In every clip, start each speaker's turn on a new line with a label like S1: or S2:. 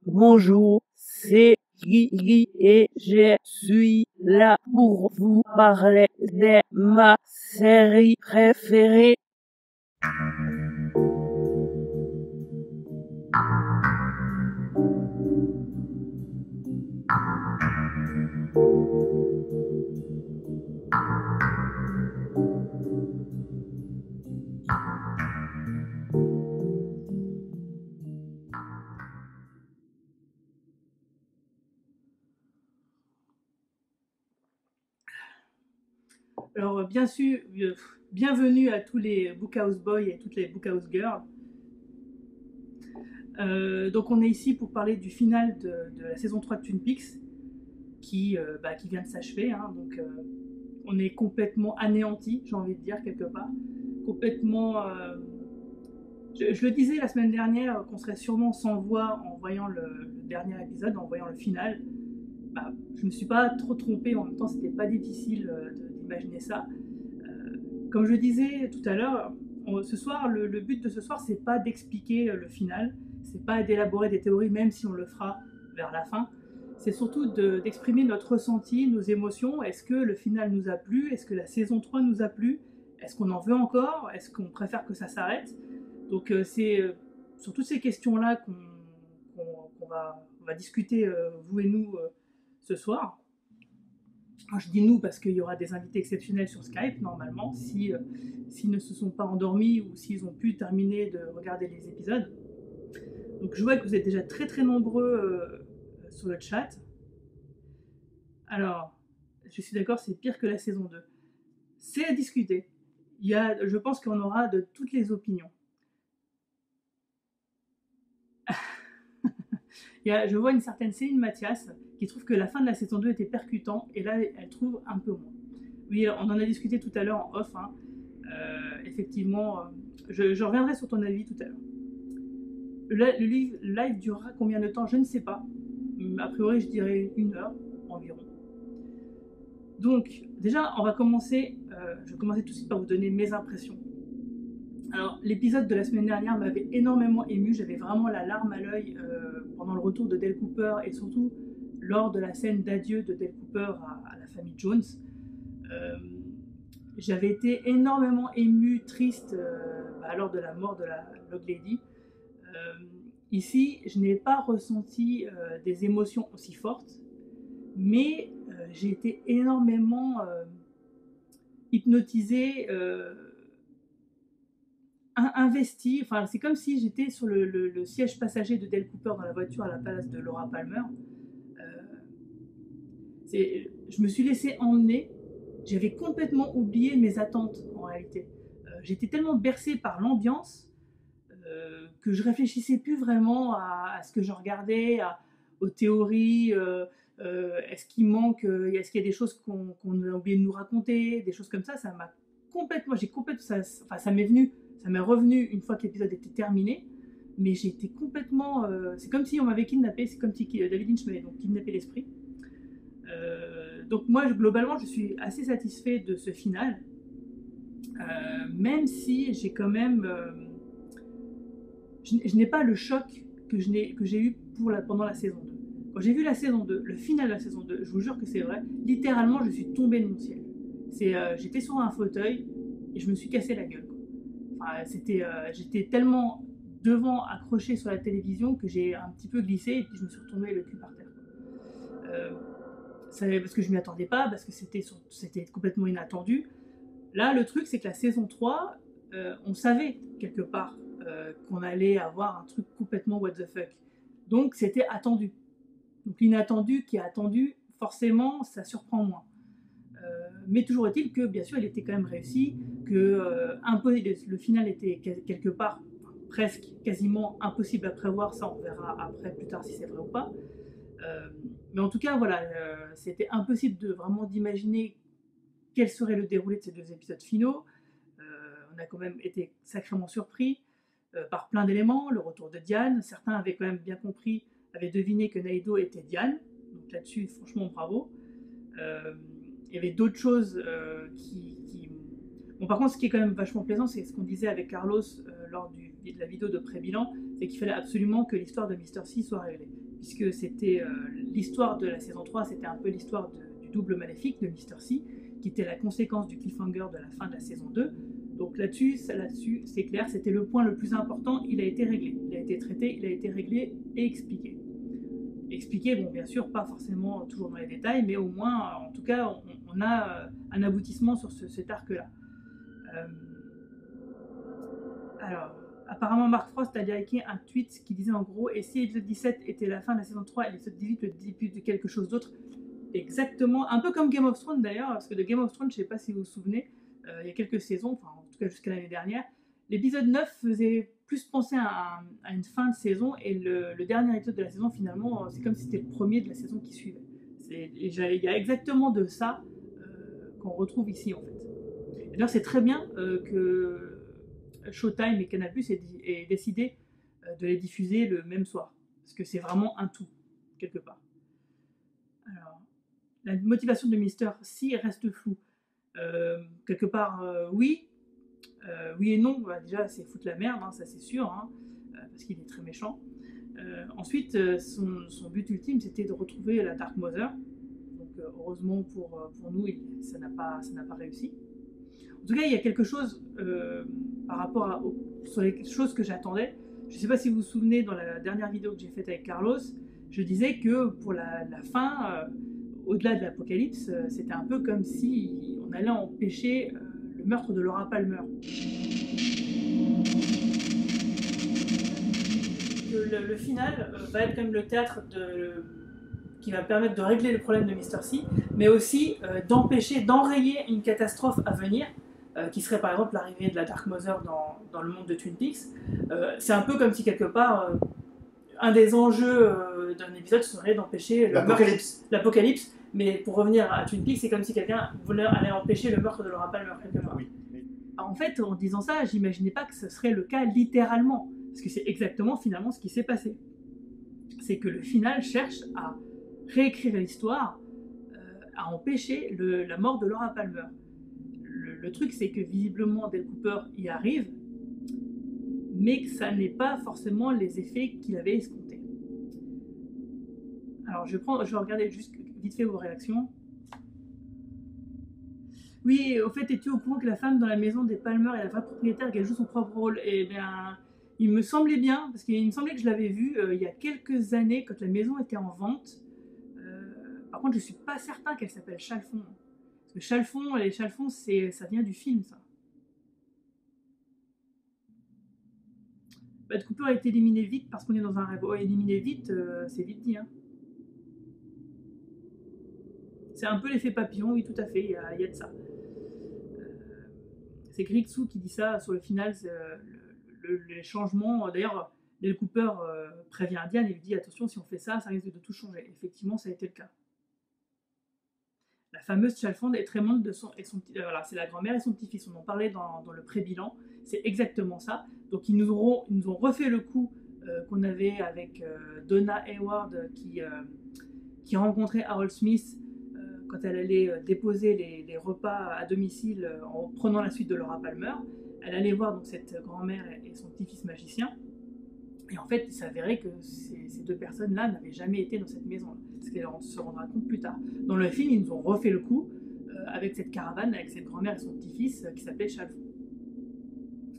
S1: Bonjour, c'est Guy et je suis là pour vous parler de ma série préférée.
S2: Alors, bien sûr, bienvenue à tous les Bookhouse Boys et toutes les Bookhouse Girls. Donc, on est ici pour parler du final de la saison 3 de Twin Peaks qui vient de s'achever. Hein. Donc, on est complètement anéanti, j'ai envie de dire, quelque part. Complètement. Je le disais la semaine dernière qu'on serait sûrement sans voix en voyant le dernier épisode, en voyant le final. Je me suis pas trop trompée, en même temps, c'était pas difficile d'imaginer ça. Comme je disais tout à l'heure, ce soir, le but de ce soir, c'est pas d'expliquer le final, c'est pas d'élaborer des théories, même si on le fera vers la fin. C'est surtout d'exprimer notre ressenti, nos émotions. Est-ce que le final nous a plu? Est-ce que la saison 3 nous a plu? Est-ce qu'on en veut encore? Est-ce qu'on préfère que ça s'arrête? Donc c'est sur toutes ces questions-là qu'on va discuter, vous et nous, ce soir. Je dis nous parce qu'il y aura des invités exceptionnels sur Skype, normalement, s'ils ne se sont pas endormis ou s'ils ont pu terminer de regarder les épisodes. Donc je vois que vous êtes déjà très très nombreux sur le chat. Alors, je suis d'accord, c'est pire que la saison 2. C'est à discuter. Je pense qu'on aura de toutes les opinions. Je vois une certaine Céline Mathias qui trouve que la fin de la saison 2 était percutant et là elle trouve un peu moins. Oui, on en a discuté tout à l'heure en off. Hein. Effectivement, je reviendrai sur ton avis tout à l'heure. Le live durera combien de temps? Je ne sais pas. A priori, je dirais 1 heure environ. Donc, déjà, on va commencer. Je vais commencer tout de suite par vous donner mes impressions. Alors, l'épisode de la semaine dernière m'avait énormément ému. J'avais vraiment la larme à l'œil pendant le retour de Dale Cooper et surtout lors de la scène d'adieu de Dale Cooper à la famille Jones. J'avais été énormément ému, triste lors de la mort de la Log Lady. Ici, je n'ai pas ressenti des émotions aussi fortes, mais j'ai été énormément hypnotisée, investie. Enfin, c'est comme si j'étais sur le siège passager de Dale Cooper dans la voiture à la place de Laura Palmer. Je me suis laissée emmener. J'avais complètement oublié mes attentes en réalité. J'étais tellement bercée par l'ambiance que je réfléchissais plus vraiment à ce que je regardais, aux théories. Est-ce qu'il manque, est-ce qu'il y a des choses qu'on a oublié de nous raconter, des choses comme ça. Ça m'a complètement, ça m'est revenu une fois que l'épisode était terminé. Mais j'ai été complètement, c'est comme si on m'avait kidnappé, c'est comme si David Lynch m'avait donc kidnappé l'esprit. Donc moi, globalement, je suis assez satisfait de ce final, même si j'ai quand même, je n'ai pas le choc que j'ai eu pendant la saison 2. Quand j'ai vu la saison 2, le final de la saison 2, je vous jure que c'est vrai, littéralement, je suis tombée de mon ciel. J'étais sur un fauteuil et je me suis cassé la gueule. Enfin, j'étais tellement devant, accroché sur la télévision, que j'ai un petit peu glissé et puis je me suis retombé le cul par terre. Parce que je m'y attendais pas, parce que c'était complètement inattendu. Là, le truc, c'est que la saison 3, on savait quelque part qu'on allait avoir un truc complètement what the fuck. Donc, c'était attendu. Donc, l'inattendu qui est attendu, forcément, ça surprend moins. Mais toujours est-il que, bien sûr, il était quand même réussi, que le final était quelque part presque, quasiment impossible à prévoir. Ça, on verra après, plus tard, si c'est vrai ou pas. Mais en tout cas, voilà, c'était impossible vraiment d'imaginer quel serait le déroulé de ces 2 épisodes finaux. On a quand même été sacrément surpris par plein d'éléments. Le retour de Diane, certains avaient quand même bien compris, avaient deviné que Naïdo était Diane. Donc là-dessus, franchement, bravo. Il y avait d'autres choses Bon, par contre, ce qui est quand même vachement plaisant, c'est ce qu'on disait avec Carlos lors de la vidéo de pré-bilan, c'est qu'il fallait absolument que l'histoire de Mr. C soit révélée. puisque c'était l'histoire de la saison 3, c'était un peu l'histoire du double maléfique de Mr. C, qui était la conséquence du cliffhanger de la fin de la saison 2. Donc là-dessus, c'est clair, c'était le point le plus important, il a été réglé. Il a été traité, il a été réglé et expliqué. Expliqué, bon, bien sûr, pas forcément toujours dans les détails, mais au moins, en tout cas, on a un aboutissement sur cet arc-là. Alors, apparemment, Mark Frost a liké un tweet qui disait en gros, et si l'épisode 17 était la fin de la saison 3 et l'épisode 18 le début de quelque chose d'autre, exactement, un peu comme Game of Thrones d'ailleurs, parce que de Game of Thrones, je ne sais pas si vous vous souvenez, il y a quelques saisons, enfin en tout cas jusqu'à l'année dernière, l'épisode 9 faisait plus penser à une fin de saison, et le dernier épisode de la saison, finalement, c'est comme si c'était le premier de la saison qui suivait. Il y a exactement de ça qu'on retrouve ici, en fait. D'ailleurs, c'est très bien que Showtime et Canal+ aient décidé de les diffuser le même soir, parce que c'est vraiment un tout, quelque part. Alors, la motivation de Mr. C reste floue. Quelque part, oui et non. Bah, déjà, c'est foutre la merde, hein, ça c'est sûr, hein, parce qu'il est très méchant. Ensuite, son but ultime, c'était de retrouver la Dark Mother. Donc, heureusement pour nous, ça n'a pas réussi. En tout cas, il y a quelque chose par rapport sur les choses que j'attendais. Je ne sais pas si vous vous souvenez, dans la dernière vidéo que j'ai faite avec Carlos, je disais que pour la fin, au-delà de l'apocalypse, c'était un peu comme si on allait empêcher le meurtre de Laura Palmer. Le final va être comme le théâtre qui va permettre de régler le problème de Mr. C, mais aussi d'enrayer une catastrophe à venir, qui serait par exemple l'arrivée de la Dark Mother dans le monde de Twin Peaks. C'est un peu comme si quelque part, un des enjeux d'un épisode serait d'empêcher l'apocalypse. Mais pour revenir à Twin Peaks, c'est comme si quelqu'un voulait aller empêcher le meurtre de Laura Palmer quelque part. Oui. En fait, en disant ça, j'imaginais pas que ce serait le cas littéralement, parce que c'est exactement finalement ce qui s'est passé. C'est que le final cherche à réécrire l'histoire, à empêcher la mort de Laura Palmer. Le truc, c'est que visiblement Dale Cooper y arrive, mais que ça n'est pas forcément les effets qu'il avait escomptés. Alors je vais regarder juste vite fait vos réactions. Oui, au fait, es-tu au courant que la femme dans la maison des Palmer est la vraie propriétaire et qu'elle joue son propre rôle? Eh bien, il me semblait bien, parce qu'il me semblait que je l'avais vu il y a quelques années, quand la maison était en vente. Par contre, je suis pas certain qu'elle s'appelle Chalfont. Parce que les Chalfont, ça vient du film, ça. Bad Cooper a été éliminé vite parce qu'on est dans un rêve. Oh, éliminé vite, c'est vite dit, hein. C'est un peu l'effet papillon, oui, tout à fait, il y a de ça. C'est Grixou qui dit ça sur le final, les changements. D'ailleurs, Dale Cooper prévient Diane et lui dit attention, si on fait ça, ça risque de tout changer. Effectivement, ça a été le cas. La fameuse Chalfont est très monde de son petit. Voilà, c'est la grand-mère et son petit-fils. On en parlait dans le pré-bilan. C'est exactement ça. Donc ils nous ont refait le coup qu'on avait avec Donna Hayward qui rencontrait Harold Smith quand elle allait déposer les repas à domicile en prenant la suite de Laura Palmer. Elle allait voir donc cette grand-mère et son petit-fils magicien. Et en fait, il s'avérait que ces deux personnes-là n'avaient jamais été dans cette maison-là. Ce qu'elle se rendra compte plus tard. Dans le film, ils nous ont refait le coup avec cette caravane, avec cette grand-mère et son petit-fils qui s'appelait Chalfont.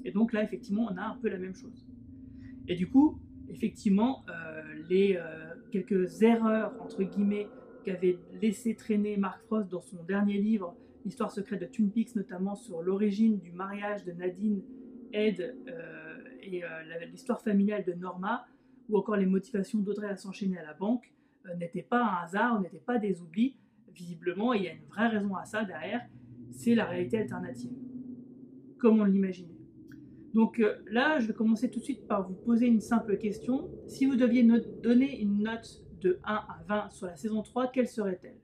S2: Et donc là, effectivement, on a un peu la même chose. Et du coup, effectivement, les quelques erreurs, entre guillemets, qu'avait laissé traîner Mark Frost dans son dernier livre, L'histoire secrète de Twin Peaks, notamment sur l'origine du mariage de Nadine, Ed et l'histoire familiale de Norma, ou encore les motivations d'Audrey à s'enchaîner à la banque, n'étaient pas un hasard, n'étaient pas des oublis. Visiblement, il y a une vraie raison à ça derrière, c'est la réalité alternative, comme on l'imaginait. Donc là, je vais commencer tout de suite par vous poser une simple question. Si vous deviez donner une note de 1 à 20 sur la saison 3, quelle serait-elle?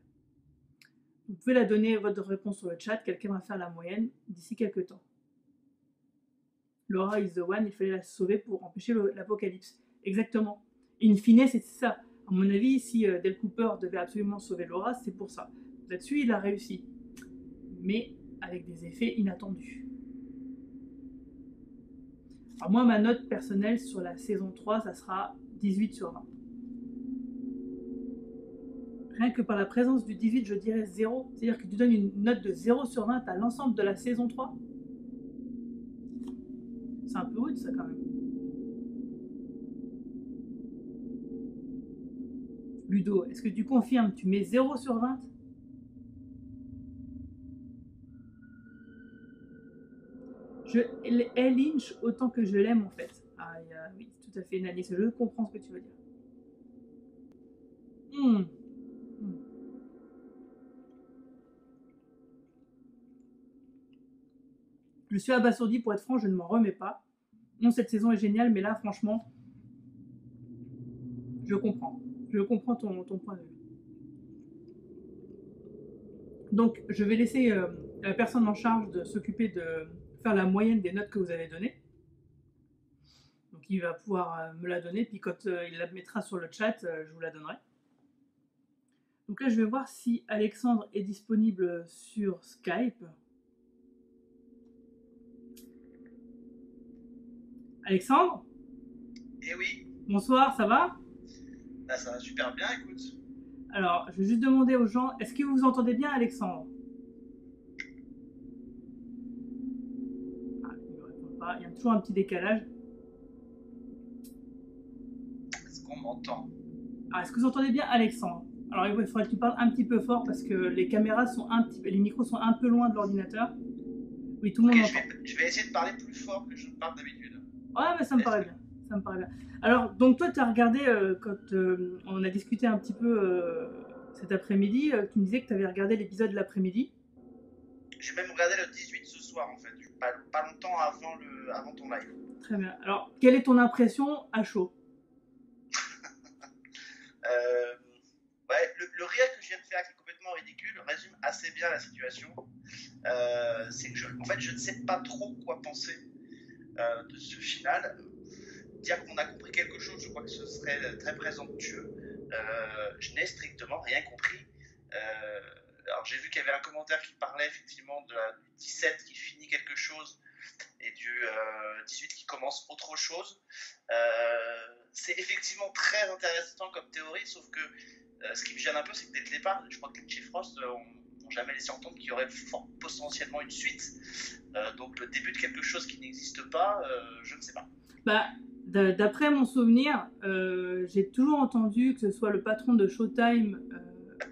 S2: Vous pouvez la donner, votre réponse sur le chat, quelqu'un va faire la moyenne d'ici quelques temps. Laura is the one, il fallait la sauver pour empêcher l'apocalypse. Exactement. In fine, c'est ça. À mon avis, si Dale Cooper devait absolument sauver Laura, c'est pour ça. Là-dessus, il a réussi. Mais avec des effets inattendus. Alors moi, ma note personnelle sur la saison 3, ça sera 18 sur 20. Rien que par la présence du 18, je dirais 0. C'est-à-dire que tu donnes une note de 0 sur 20 à l'ensemble de la saison 3. C'est un peu rude, ça, quand même. Ludo, est-ce que tu confirmes? Tu mets 0 sur 20? Je hais Lynch autant que je l'aime, en fait. Ah, oui, tout à fait, Nani, je comprends ce que tu veux dire. Je suis abasourdi, pour être franc, je ne m'en remets pas. Non, cette saison est géniale, mais là, franchement, je comprends. Je comprends ton point de vue. Donc, je vais laisser la personne en charge de s'occuper de faire la moyenne des notes que vous avez données. Donc, il va pouvoir me la donner, puis quand il la mettra sur le chat, je vous la donnerai. Donc là, je vais voir si Alexandre est disponible sur Skype. Alexandre?
S3: Eh oui.
S2: Bonsoir, ça va?
S3: Bah, ça va super bien, écoute.
S2: Alors, je vais juste demander aux gens, est-ce que vous entendez bien Alexandre? Ah, il ne me répond pas, il y a toujours un petit décalage.
S3: Est-ce qu'on m'entend?
S2: Ah, est-ce que vous entendez bien Alexandre? Alors, il faudrait que tu parles un petit peu fort parce que les caméras sont les micros sont un peu loin de l'ordinateur. Oui, tout le monde entend.
S3: Je vais essayer de parler plus fort que je ne parle d'habitude.
S2: Ouais, mais ça me paraît bien. Ça me paraît bien. Alors, donc toi, tu as regardé, quand on a discuté un petit peu cet après-midi, tu me disais que tu avais regardé l'épisode de l'après-midi.
S3: J'ai même regardé le 18 ce soir, en fait, pas longtemps avant ton live.
S2: Très bien. Alors, quelle est ton impression à chaud?
S3: Ouais, le rire que je viens de faire, qui est complètement ridicule, résume assez bien la situation. C'est que en fait, je ne sais pas trop quoi penser de ce final. Dire qu'on a compris quelque chose, je crois que ce serait très présomptueux. Je n'ai strictement rien compris. Alors j'ai vu qu'il y avait un commentaire qui parlait effectivement du 17 qui finit quelque chose et du 18 qui commence autre chose. C'est effectivement très intéressant comme théorie, sauf que ce qui me gêne un peu, c'est que dès le départ, je crois que Lynch et Frost n'ont jamais laissé entendre qu'il y aurait potentiellement une suite. Donc le début de quelque chose qui n'existe pas, je ne sais pas.
S2: Bah, d'après mon souvenir, j'ai toujours entendu que ce soit le patron de Showtime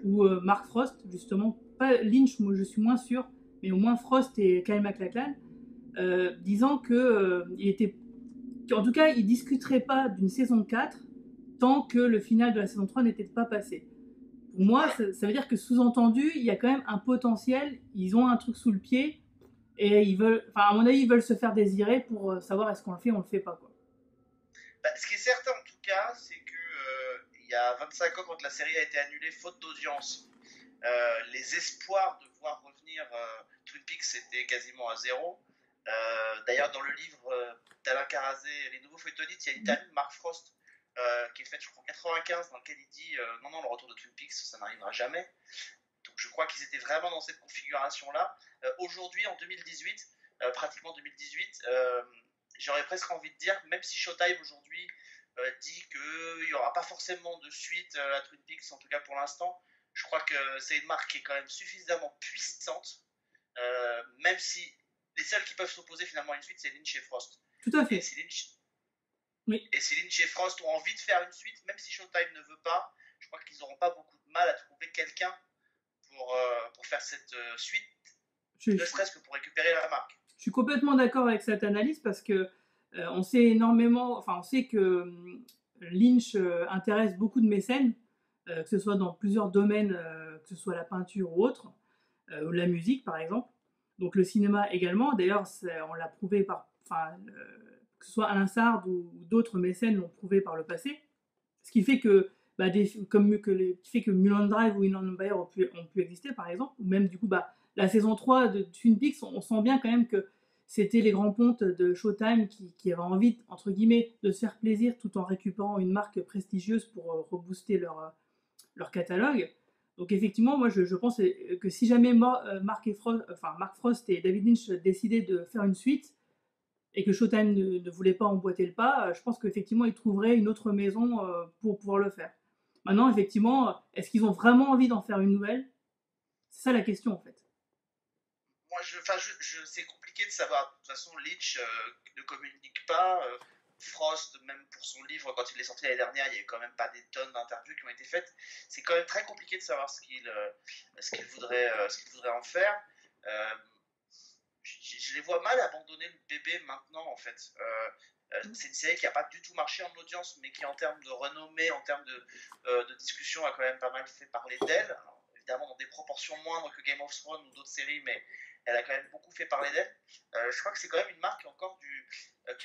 S2: ou Mark Frost, justement, pas Lynch, moi je suis moins sûr, mais au moins Frost et Kyle MacLachlan, disant que en tout cas, ils discuteraient pas d'une saison 4 tant que le final de la saison 3 n'était pas passé. Pour moi, ça veut dire que sous-entendu, il y a quand même un potentiel, ils ont un truc sous le pied, et ils veulent, enfin à mon avis, ils veulent se faire désirer pour savoir est-ce qu'on le fait ou on le fait pas, quoi.
S3: Bah, ce qui est certain en tout cas, c'est que il y a 25 ans, quand la série a été annulée faute d'audience, les espoirs de voir revenir Twin Peaks étaient quasiment à zéro. D'ailleurs, dans le livre d'Alain Carazé, Les Nouveaux Feuilletonistes, il y a une interview de Mark Frost qui est faite, je crois, en 95, dans laquelle il dit non, le retour de Twin Peaks, ça n'arrivera jamais. Donc je crois qu'ils étaient vraiment dans cette configuration-là. Aujourd'hui, en 2018, pratiquement 2018, j'aurais presque envie de dire, même si Showtime aujourd'hui dit qu'il n'y aura pas forcément de suite à Twin Peaks, en tout cas pour l'instant, je crois que c'est une marque qui est quand même suffisamment puissante, même si les seuls qui peuvent s'opposer finalement à une suite, c'est Lynch et Frost.
S2: Tout à fait.
S3: Et si Lynch et Frost ont envie de faire une suite, même si Showtime ne veut pas, je crois qu'ils n'auront pas beaucoup de mal à trouver quelqu'un pour faire cette suite, ne serait-ce que pour récupérer la marque.
S2: Je suis complètement d'accord avec cette analyse parce que on sait que Lynch intéresse beaucoup de mécènes, que ce soit dans plusieurs domaines, que ce soit la peinture ou autre, ou la musique par exemple. Donc le cinéma également. D'ailleurs, on l'a prouvé que ce soit Alain Sard ou d'autres mécènes l'ont prouvé par le passé. Ce qui fait que Mulholland Drive ou Inland Empire ont pu exister par exemple, ou même du coup la saison 3 de Twin Peaks, on sent bien quand même que c'était les grands pontes de Showtime qui avaient envie, entre guillemets, de se faire plaisir tout en récupérant une marque prestigieuse pour rebooster leur catalogue. Donc effectivement, moi je pense que si jamais Mark Frost et David Lynch décidaient de faire une suite et que Showtime ne voulait pas emboîter le pas, je pense qu'effectivement ils trouveraient une autre maison pour pouvoir le faire. Maintenant, effectivement, est-ce qu'ils ont vraiment envie d'en faire une nouvelle? C'est ça la question, en fait.
S3: Moi, c'est compliqué de savoir. De toute façon, Leach ne communique pas. Frost, même pour son livre, quand il est sorti l'année dernière, il n'y avait quand même pas des tonnes d'interviews qui ont été faites. C'est quand même très compliqué de savoir ce qu'il voudrait en faire. Je les vois mal abandonner le bébé maintenant, en fait. C'est une série qui n'a pas du tout marché en audience, mais qui, en termes de renommée, en termes de discussion, a quand même pas mal fait parler d'elle. Alors, évidemment, dans des proportions moindres que Game of Thrones ou d'autres séries, mais elle a quand même beaucoup fait parler d'elle. Je crois que c'est quand même une marque qui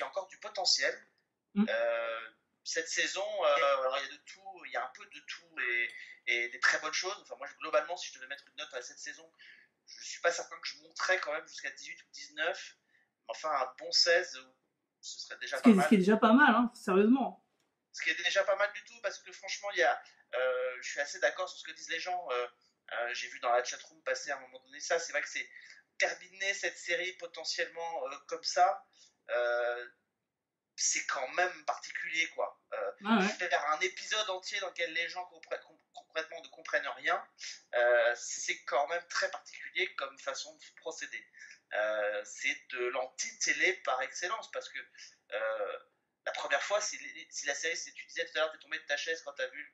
S3: a encore du potentiel. Cette saison, alors il y a de tout, il y a un peu de tout et des très bonnes choses. Enfin, moi, globalement, si je devais mettre une note à cette saison, je ne suis pas certain que je monterais quand même jusqu'à 18 ou 19. Mais enfin, un bon 16, ce serait déjà pas mal.
S2: Ce qui est déjà pas mal, hein, sérieusement.
S3: Ce qui est déjà pas mal du tout, parce que franchement, je suis assez d'accord sur ce que disent les gens. J'ai vu dans la chatroom passer à un moment donné ça. C'est vrai que c'est terminer cette série potentiellement comme ça. C'est quand même particulier, quoi. Faire un épisode entier dans lequel les gens complètement ne comprennent rien, c'est quand même très particulier comme façon de procéder. C'est de l'anti-télé par excellence, parce que la première fois, si la série, tu disais tout à l'heure, t'es tombé de ta chaise quand t'as vu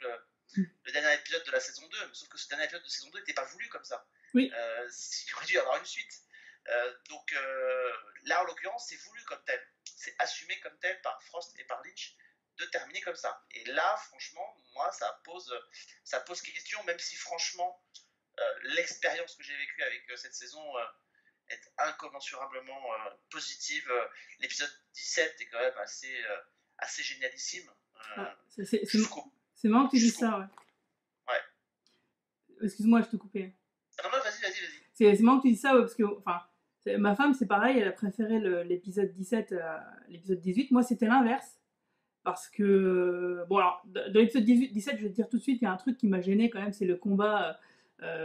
S3: le dernier épisode de la saison 2, sauf que ce dernier épisode de saison 2 n'était pas voulu comme ça.
S2: Oui.
S3: Il aurait dû y avoir une suite. Donc là, en l'occurrence, c'est voulu comme tel. C'est assumé comme tel par Frost et par Leach de terminer comme ça. Et là, franchement, moi, ça pose question, même si, franchement, l'expérience que j'ai vécue avec cette saison est incommensurablement positive. L'épisode 17 est quand même assez génialissime.
S2: C'est marrant que tu dises ça,
S3: ouais.
S2: Excuse-moi, je te coupais.
S3: Non, vas-y.
S2: C'est marrant que tu dises ça, parce que, enfin, ma femme, c'est pareil, elle a préféré l'épisode 17 à l'épisode 18. Moi, c'était l'inverse. Parce que, bon, alors, dans l'épisode 17, je vais te dire tout de suite, il y a un truc qui m'a gêné quand même, c'est le combat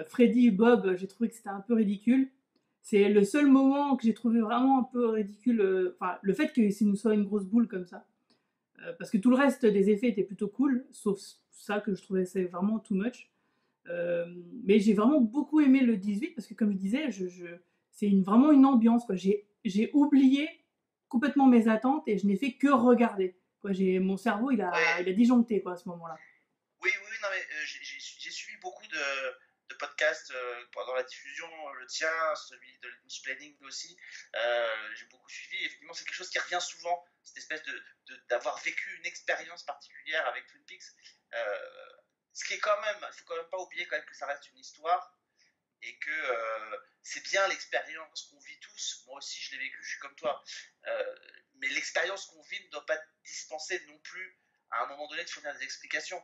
S2: Freddy et Bob. J'ai trouvé que c'était un peu ridicule. C'est le seul moment que j'ai trouvé vraiment un peu ridicule, enfin, le fait que ça nous soit une grosse boule comme ça. Parce que tout le reste des effets était plutôt cool, sauf ça que je trouvais c'est vraiment too much. Mais j'ai vraiment beaucoup aimé le 18 parce que, comme je disais, c'est vraiment une ambiance, quoi. J'ai oublié complètement mes attentes et je n'ai fait que regarder, quoi. Mon cerveau il a disjoncté, quoi, à ce moment-là.
S3: Oui, non, mais j'ai suivi beaucoup de podcasts pendant la diffusion, le tien, celui de Planning aussi. J'ai beaucoup suivi. Effectivement, c'est quelque chose qui revient souvent, cette espèce d'avoir vécu une expérience particulière avec Twin Peaks. Ce qui est quand même, il faut quand même pas oublier quand même que ça reste une histoire et que c'est bien l'expérience qu'on vit tous. Moi aussi, je l'ai vécu, je suis comme toi. Mais l'expérience qu'on vit ne doit pas dispenser non plus à un moment donné de fournir des explications.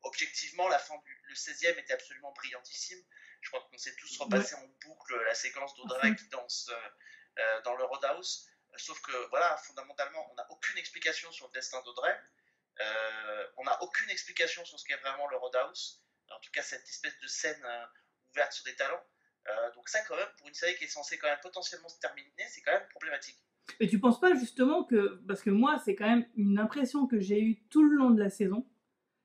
S3: Objectivement, la fin le 16e était absolument brillantissime. Je crois qu'on s'est tous repassé en boucle la séquence d'Audrey qui danse dans le Roadhouse. Sauf que, voilà, fondamentalement, on n'a aucune explication sur le destin d'Audrey. On n'a aucune explication sur ce qu'est vraiment le Roadhouse. En tout cas, cette espèce de scène ouverte sur des talents. Donc ça, quand même, pour une série qui est censée quand même potentiellement se terminer, c'est quand même problématique.
S2: Et tu penses pas justement que, parce que moi, c'est quand même une impression que j'ai eue tout le long de la saison,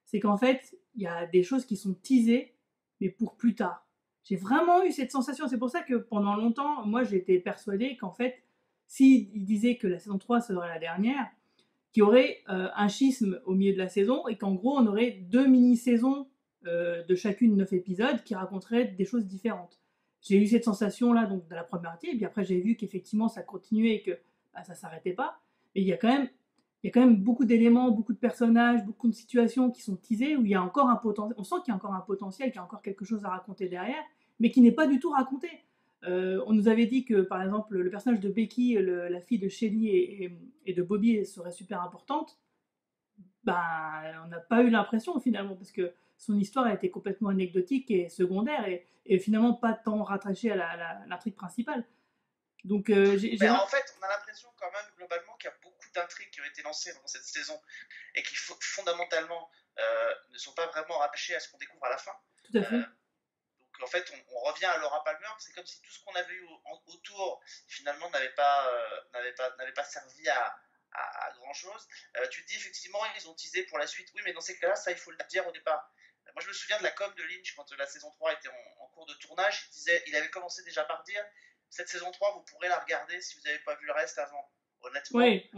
S2: c'est qu'en fait, il y a des choses qui sont teasées, mais pour plus tard. J'ai vraiment eu cette sensation. C'est pour ça que pendant longtemps, moi, j'étais persuadée qu'en fait, s'ils disaient que la saison 3 serait la dernière, qu'il y aurait un schisme au milieu de la saison et qu'en gros, on aurait 2 mini-saisons de chacune 9 épisodes qui raconteraient des choses différentes. J'ai eu cette sensation-là donc dans la première partie, et puis après, j'ai vu qu'effectivement, ça continuait et que ça s'arrêtait pas. Mais il y a quand même beaucoup d'éléments, beaucoup de personnages, beaucoup de situations qui sont teasées, où il y a encore un potentiel, on sent qu'il y a encore un potentiel, qu'il y a encore quelque chose à raconter derrière, mais qui n'est pas du tout raconté. On nous avait dit que, par exemple, le personnage de Becky, la fille de Shelly et de Bobby serait super importante. On n'a pas eu l'impression finalement, parce que son histoire a été complètement anecdotique et secondaire, et finalement pas tant rattachée à l'intrigue principale. Donc,
S3: en fait, on a l'impression quand même globalement qu'il y a beaucoup d'intrigues qui ont été lancées dans cette saison et qui fondamentalement ne sont pas vraiment rattachées à ce qu'on découvre à la fin.
S2: Tout à fait.
S3: Donc en fait, on revient à Laura Palmer. C'est comme si tout ce qu'on avait eu autour finalement n'avait pas servi à à grand chose. Tu te dis effectivement, ils ont teasé pour la suite. Oui, mais dans ces cas-là, ça, il faut le dire au départ. Moi, je me souviens de la com de Lynch quand la saison 3 était en cours de tournage. Il avait commencé déjà par dire cette saison 3, vous pourrez la regarder si vous n'avez pas vu le reste avant. Honnêtement,
S2: Ouais.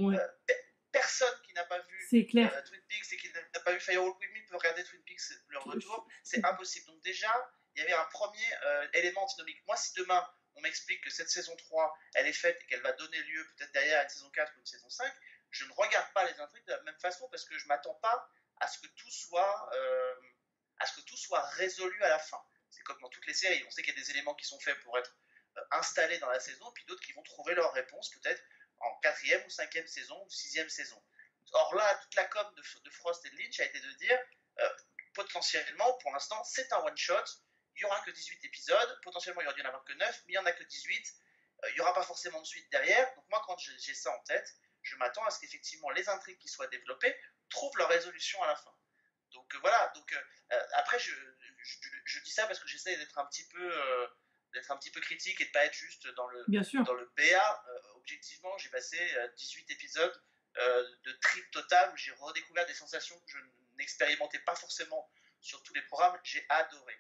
S3: Personne qui n'a pas vu
S2: C'est clair.
S3: Twin Peaks et qui n'a pas vu Firewalk With Me peut regarder Twin Peaks, le retour. C'est impossible. Donc, déjà, il y avait un premier élément antinomique. Moi, si demain, on m'explique que cette saison 3, elle est faite et qu'elle va donner lieu peut-être derrière à une saison 4 ou une saison 5, je ne regarde pas les intrigues de la même façon parce que je ne m'attends pas à ce que tout soit résolu à la fin. C'est comme dans toutes les séries, on sait qu'il y a des éléments qui sont faits pour être installés dans la saison, puis d'autres qui vont trouver leur réponse peut-être en 4e ou 5e saison ou 6e saison. Or là, toute la com de Frost et de Lynch a été de dire potentiellement, pour l'instant, c'est un one-shot, il n'y aura que 18 épisodes, potentiellement il aurait dû en avoir que 9, mais il n'y en a que 18, il n'y aura pas forcément de suite derrière. Donc moi, quand j'ai ça en tête, je m'attends à ce qu'effectivement les intrigues qui soient développées trouvent leur résolution à la fin. Donc voilà, après je dis ça parce que j'essaie d'être un petit peu critique et de pas être juste dans le BA. Objectivement, j'ai passé 18 épisodes de trip total où j'ai redécouvert des sensations que je n'expérimentais pas forcément sur tous les programmes. J'ai adoré.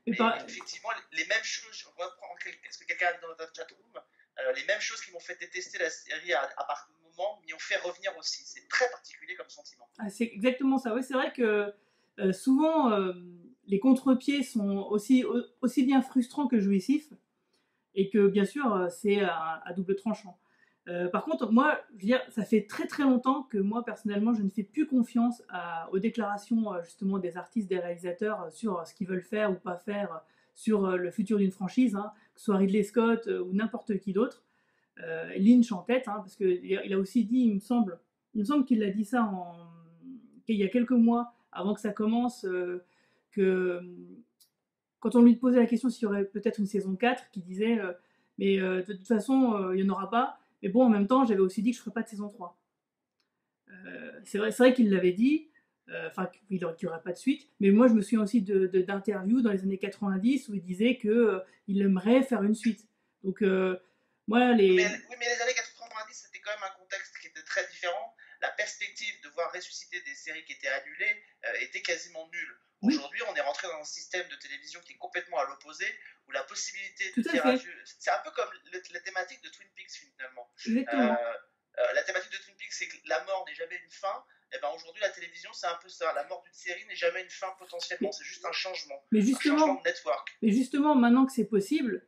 S3: Mais effectivement, les mêmes choses, je reprends ce que quelqu'un a dit dans notre chatroom, les mêmes choses qui m'ont fait détester la série à partir du moment m'y ont fait revenir aussi. C'est très particulier comme sentiment.
S2: Ah, c'est exactement ça. Ouais, c'est vrai que souvent les contre-pieds sont aussi bien frustrants que jouissifs et que bien sûr c'est à double tranchant. Par contre, moi, je veux dire, ça fait très très longtemps que moi personnellement je ne fais plus confiance aux déclarations justement des artistes, des réalisateurs sur ce qu'ils veulent faire ou pas faire sur le futur d'une franchise, hein, que ce soit Ridley Scott ou n'importe qui d'autre. Lynch en tête, hein, parce qu'il a aussi dit, il me semble qu'il l'a dit ça il y a quelques mois, avant que ça commence, que quand on lui posait la question s'il y aurait peut-être une saison 4, qu'il disait mais de toute façon, il n'y en aura pas. Mais bon, en même temps, j'avais aussi dit que je ne ferais pas de saison 3. C'est vrai qu'il l'avait dit, qu'il n'y aurait pas de suite. Mais moi, je me souviens aussi d'interviews dans les années 90 où il disait qu'il aimerait faire une suite. Donc, moi,
S3: Oui, mais les années 90, c'était quand même un contexte qui était très différent. La perspective de voir ressusciter des séries qui étaient annulées était quasiment nulle.
S2: Oui.
S3: Aujourd'hui, on est rentré dans un système de télévision qui est complètement à l'opposé, où la possibilité de dire adieu... C'est un peu comme la thématique de Twin Peaks, finalement. La thématique de Twin Peaks, c'est que la mort n'est jamais une fin. Et ben aujourd'hui, la télévision, c'est un peu ça. La mort d'une série n'est jamais une fin potentiellement. C'est juste un changement. Un changement de network.
S2: Mais justement, maintenant que c'est possible,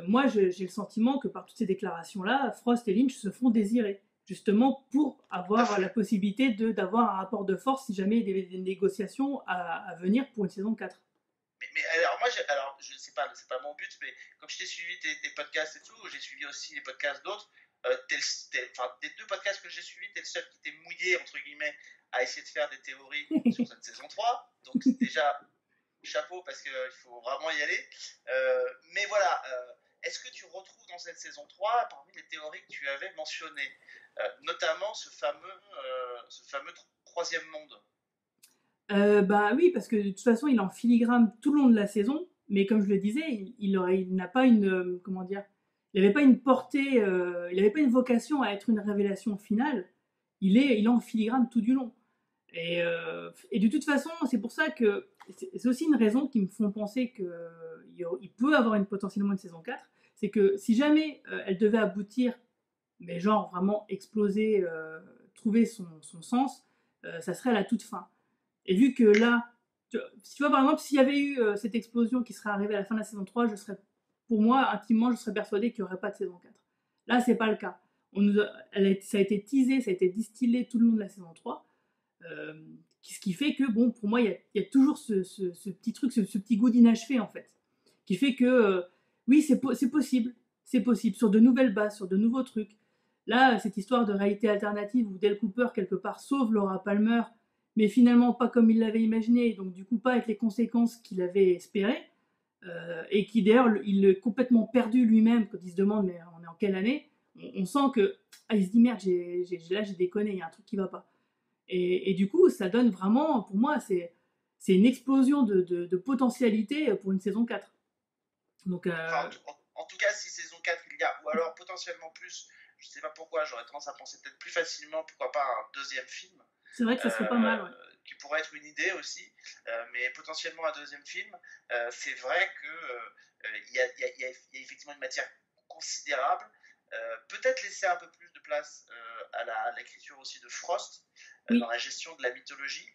S2: moi, j'ai le sentiment que par toutes ces déclarations-là, Frost et Lynch se font désirer. Justement pour avoir la possibilité d'avoir un rapport de force si jamais il y avait des négociations à venir pour une saison 4.
S3: Mais alors moi, je sais pas, c'est pas mon but, mais comme je t'ai suivi tes podcasts et tout, j'ai suivi aussi les podcasts d'autres. Des deux podcasts que j'ai suivis, t'es le seul qui t'est mouillé, entre guillemets, à essayer de faire des théories sur cette saison 3. Donc déjà, chapeau parce qu'il faut vraiment y aller. Mais voilà, est-ce que tu retrouves dans cette saison 3, parmi les théories que tu avais mentionnées, notamment ce fameux troisième monde?
S2: Bah oui, parce que de toute façon, il est en filigrane tout le long de la saison, mais comme je le disais, il n'a pas une, comment dire, il n'avait pas une portée, il n'avait pas une vocation à être une révélation finale. Il est en filigrane tout du long. Et de toute façon, c'est pour ça que c'est aussi une raison qui me font penser qu'il peut avoir potentiellement une saison 4. C'est que si jamais elle devait aboutir, mais genre vraiment exploser, trouver son sens, ça serait à la toute fin. Et vu que là, tu vois par exemple, s'il y avait eu cette explosion qui serait arrivée à la fin de la saison 3, pour moi, intimement, je serais persuadée qu'il n'y aurait pas de saison 4. Là, c'est pas le cas. Ça a été teasé, ça a été distillé tout le long de la saison 3. Ce qui fait que, bon, pour moi, il y a toujours ce petit truc, ce petit goût d'inachevé, en fait. Qui fait que, oui, c'est possible. C'est possible, sur de nouvelles bases, sur de nouveaux trucs. Là, cette histoire de réalité alternative où Dale Cooper, quelque part, sauve Laura Palmer, mais finalement pas comme il l'avait imaginé, donc du coup pas avec les conséquences qu'il avait espérées, et qui d'ailleurs, il est complètement perdu lui-même quand il se demande, mais on est en quelle année? On sent que, il se dit, merde, là j'ai déconné, il y a un truc qui va pas. Et du coup, ça donne vraiment, pour moi, c'est une explosion de potentialité pour une saison 4. Donc,
S3: en tout cas, si saison 4 il y a, ou alors potentiellement plus, je sais pas pourquoi, j'aurais tendance à penser peut-être plus facilement, pourquoi pas un deuxième film,
S2: C'est vrai que ça serait pas mal, ouais.
S3: qui pourrait être une idée aussi, mais potentiellement un deuxième film. C'est vrai qu'il y a effectivement une matière considérable. Peut-être laisser un peu plus de place à l'écriture aussi de Frost,
S2: Oui.
S3: dans la gestion de la mythologie.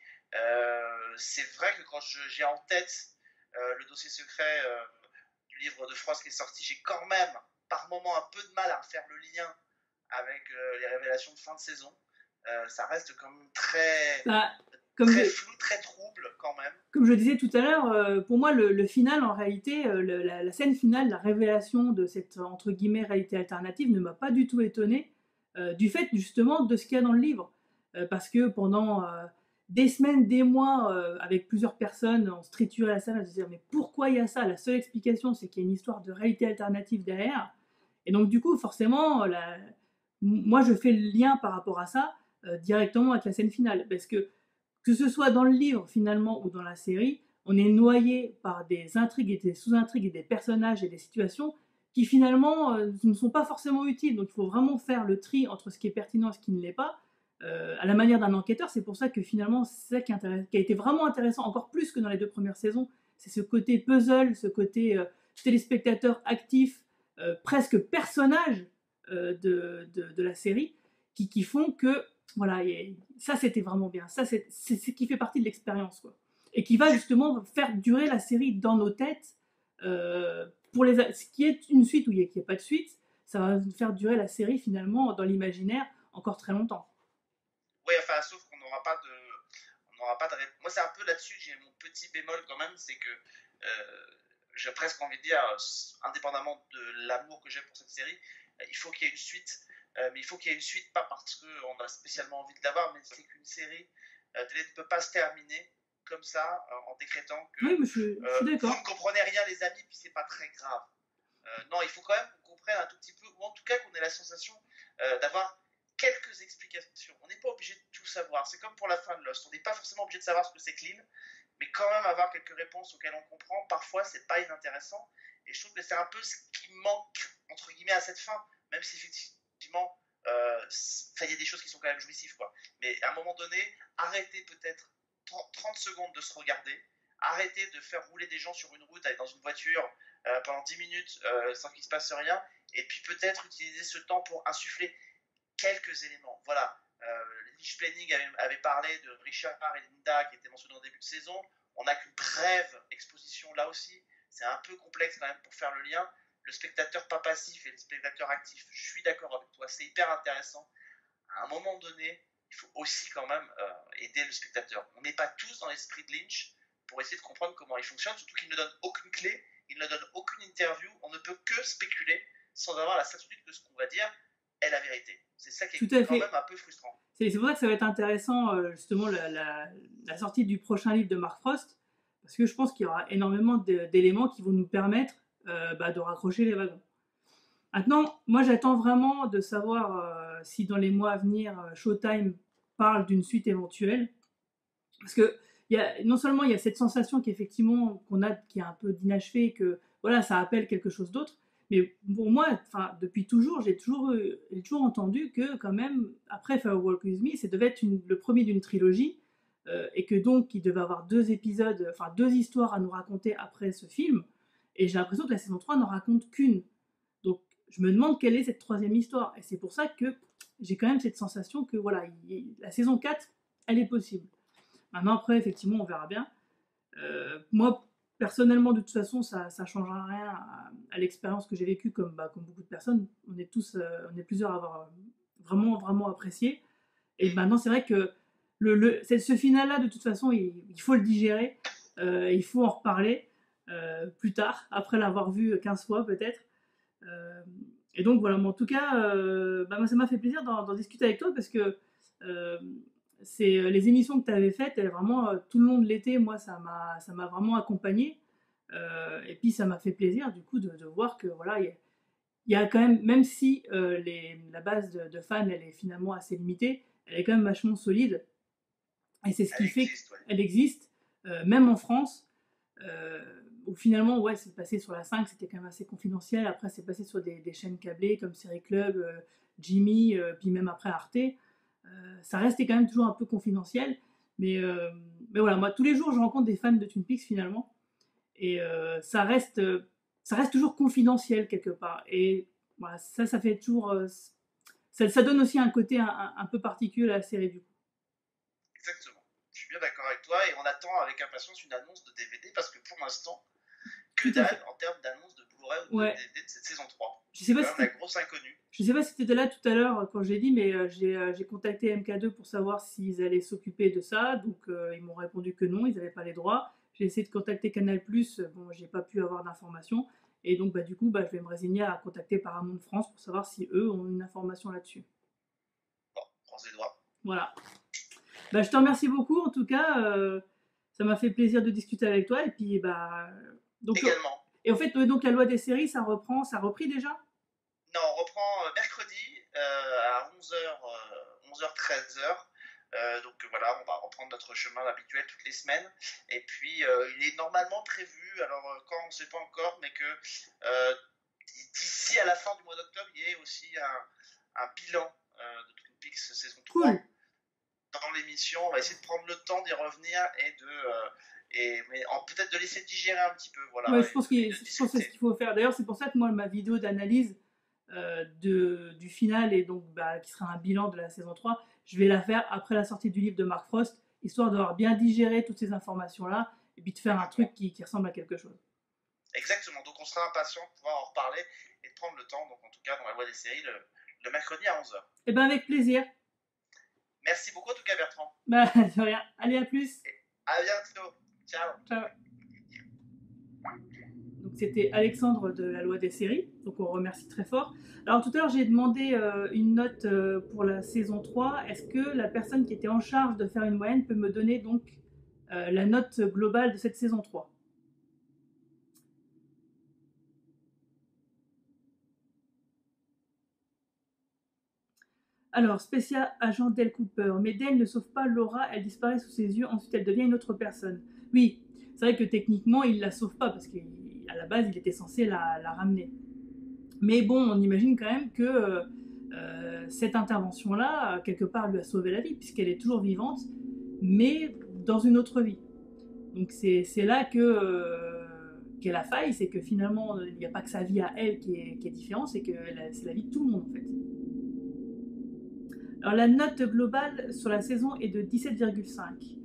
S3: C'est vrai que quand j'ai en tête le dossier secret du livre de Frost qui est sorti, j'ai quand même par moment un peu de mal à faire le lien avec les révélations de fin de saison. Ça reste quand même très flou, très trouble quand même.
S2: Comme je disais tout à l'heure, pour moi le final en réalité, la scène finale, la révélation de cette entre guillemets réalité alternative ne m'a pas du tout étonnée, du fait justement de ce qu'il y a dans le livre. Parce que pendant des semaines, des mois, avec plusieurs personnes, on se triturait la salle à se dire mais pourquoi il y a ça? La seule explication c'est qu'il y a une histoire de réalité alternative derrière. Et donc du coup forcément, moi je fais le lien par rapport à ça directement avec la scène finale. Parce que ce soit dans le livre finalement ou dans la série, on est noyé par des intrigues et des sous-intrigues et des personnages et des situations qui finalement ne sont pas forcément utiles. Donc il faut vraiment faire le tri entre ce qui est pertinent et ce qui ne l'est pas, à la manière d'un enquêteur. C'est pour ça que finalement c'est ça qui a été vraiment intéressant, encore plus que dans les 2 premières saisons. C'est ce côté puzzle, ce côté téléspectateur actif, presque personnage de la série, qui font que voilà, et ça c'était vraiment bien. Ça c'est ce qui fait partie de l'expérience, quoi. Et qui va justement faire durer la série dans nos têtes. Pour ce qui est une suite ou il n'y a pas de suite, ça va faire durer la série finalement dans l'imaginaire encore très longtemps.
S3: Oui, enfin, sauf qu'on n'aura pas de. Moi, c'est un peu là-dessus que j'ai mon petit bémol quand même, c'est que j'ai presque envie de dire, indépendamment de l'amour que j'ai pour cette série, il faut qu'il y ait une suite. Mais il faut qu'il y ait une suite, pas parce qu'on a spécialement envie de l'avoir, mais c'est qu'une série télé ne peut pas se terminer comme ça, en décrétant que
S2: oui, mais je suis d'accord.
S3: Vous ne comprenez rien, les amis, puis c'est pas très grave. Non, il faut quand même qu'on comprenne un tout petit peu, ou en tout cas qu'on ait la sensation d'avoir quelques explications. On n'est pas obligé de tout savoir. C'est comme pour la fin de Lost. On n'est pas forcément obligé de savoir ce que c'est Clean, mais quand même avoir quelques réponses auxquelles on comprend, parfois c'est pas inintéressant. Et je trouve que c'est un peu ce qui manque, entre guillemets, à cette fin, même si effectivement, il y a des choses qui sont quand même jouissives, quoi. Mais à un moment donné, arrêtez peut-être 30 secondes de se regarder, arrêtez de faire rouler des gens sur une route, aller dans une voiture pendant 10 minutes sans qu'il se passe rien, et puis peut-être utiliser ce temps pour insuffler quelques éléments. Voilà, Lich Planning avait parlé de Richard et Linda qui étaient mentionnés en début de saison. On n'a qu'une brève exposition là aussi. C'est un peu complexe quand même pour faire le lien. Le spectateur pas passif et le spectateur actif, je suis d'accord avec toi, c'est hyper intéressant. À un moment donné, il faut aussi quand même aider le spectateur. On n'est pas tous dans l'esprit de Lynch pour essayer de comprendre comment il fonctionne, surtout qu'il ne donne aucune clé, il ne donne aucune interview, on ne peut que spéculer sans avoir la certitude que ce qu'on va dire est la vérité. C'est ça qui est quand même un peu frustrant.
S2: C'est pour ça que ça va être intéressant, justement, la sortie du prochain livre de Mark Frost, parce que je pense qu'il y aura énormément d'éléments qui vont nous permettre de raccrocher les wagons. Maintenant, moi j'attends vraiment de savoir si dans les mois à venir, Showtime parle d'une suite éventuelle, parce que non seulement il y a cette sensation qu'effectivement qu'on a, qui est un peu d'inachevé, que voilà, ça appelle quelque chose d'autre, mais pour moi, depuis toujours, j'ai toujours entendu que quand même, après Fire Walk With Me, ça devait être le premier d'une trilogie, et que donc il devait avoir 2 épisodes, enfin 2 histoires à nous raconter après ce film, et j'ai l'impression que la saison 3 n'en raconte qu'une. Donc je me demande quelle est cette 3e histoire, et c'est pour ça que j'ai quand même cette sensation que voilà, la saison 4, elle est possible. Maintenant après, effectivement, on verra bien. Moi, personnellement, de toute façon, ça ne changera rien à l'expérience que j'ai vécue, comme beaucoup de personnes. On est plusieurs à avoir vraiment, vraiment apprécié. Et maintenant, c'est vrai que ce final-là, de toute façon, il faut le digérer. Il faut en reparler plus tard, après l'avoir vu 15 fois peut-être. Et donc voilà, mais en tout cas, moi, ça m'a fait plaisir d'en discuter avec toi, parce que c'est les émissions que tu avais faites, vraiment tout le long de l'été, moi ça m'a vraiment accompagnée, et puis ça m'a fait plaisir du coup de voir que voilà, il y a quand même si la base de fans elle est finalement assez limitée, elle est quand même vachement solide, et c'est ce qui fait qu'elle existe, même en France, où finalement c'est passé sur la 5, c'était quand même assez confidentiel. Après c'est passé sur des chaînes câblées comme Série Club, Jimmy, puis même après Arte, ça restait quand même toujours un peu confidentiel. Mais voilà, moi, tous les jours, je rencontre des fans de Twin Peaks finalement. Et ça reste toujours confidentiel quelque part. Et voilà, ça fait toujours. Ça donne aussi un côté un peu particulier à la série du coup.
S3: Exactement. Je suis bien d'accord avec toi et on attend avec impatience une annonce de DVD parce que pour l'instant, que dalle en termes d'annonce de Blu-ray ou de DVD de cette saison 3. C'est quand même la grosse inconnue.
S2: Je sais pas si tu étais là tout à l'heure quand j'ai dit, mais j'ai contacté MK2 pour savoir s'ils allaient s'occuper de ça. Donc ils m'ont répondu que non, ils n'avaient pas les droits. J'ai essayé de contacter Canal+, bon, j'ai pas pu avoir d'informations. Et donc du coup, je vais me résigner à contacter Paramount France pour savoir si eux ont une information là-dessus.
S3: Bon, croise les doigts.
S2: Voilà. Je te remercie beaucoup, en tout cas, ça m'a fait plaisir de discuter avec toi. Et puis, donc,
S3: également.
S2: Et en fait, donc la loi des séries, ça a repris déjà?
S3: Non, on reprend mercredi à 11h, 13h. Donc voilà, on va reprendre notre chemin habituel toutes les semaines. Et puis, il est normalement prévu, alors quand on ne sait pas encore, mais que d'ici à la fin du mois d'octobre, il y ait aussi un bilan de Twin Peaks saison 3.
S2: Cool.
S3: Dans l'émission, on va essayer de prendre le temps d'y revenir mais peut-être de laisser digérer un petit peu. Voilà,
S2: ouais, je pense que c'est ce qu'il faut faire. D'ailleurs, c'est pour ça que moi, ma vidéo d'analyse du final, et donc qui sera un bilan de la saison 3, je vais la faire après la sortie du livre de Mark Frost, histoire d'avoir bien digéré toutes ces informations-là, et puis de faire un truc qui ressemble à quelque chose.
S3: Exactement, donc on sera impatient de pouvoir en reparler et de prendre le temps, donc en tout cas dans la loi des séries, le mercredi à 11h.
S2: Et avec plaisir.
S3: Merci beaucoup en tout cas Bertrand.
S2: De rien. Allez, à plus.
S3: Et à bientôt. Ciao.
S2: Ciao. Donc c'était Alexandre de la loi des séries, donc on remercie très fort. Alors tout à l'heure j'ai demandé une note pour la saison 3. Est-ce que la personne qui était en charge de faire une moyenne peut me donner donc la note globale de cette saison 3? Alors, spécial agent Dale Cooper. Mais Dale ne sauve pas Laura, elle disparaît sous ses yeux, ensuite elle devient une autre personne. Oui, c'est vrai que techniquement, il la sauve pas, parce qu'à la base, il était censé la ramener. Mais bon, on imagine quand même que cette intervention-là, quelque part, lui a sauvé la vie, puisqu'elle est toujours vivante, mais dans une autre vie. Donc c'est là qu'est la faille, c'est que finalement, il n'y a pas que sa vie à elle qui est différente, c'est que c'est la vie de tout le monde, en fait. Alors la note globale sur la saison est de 17,5.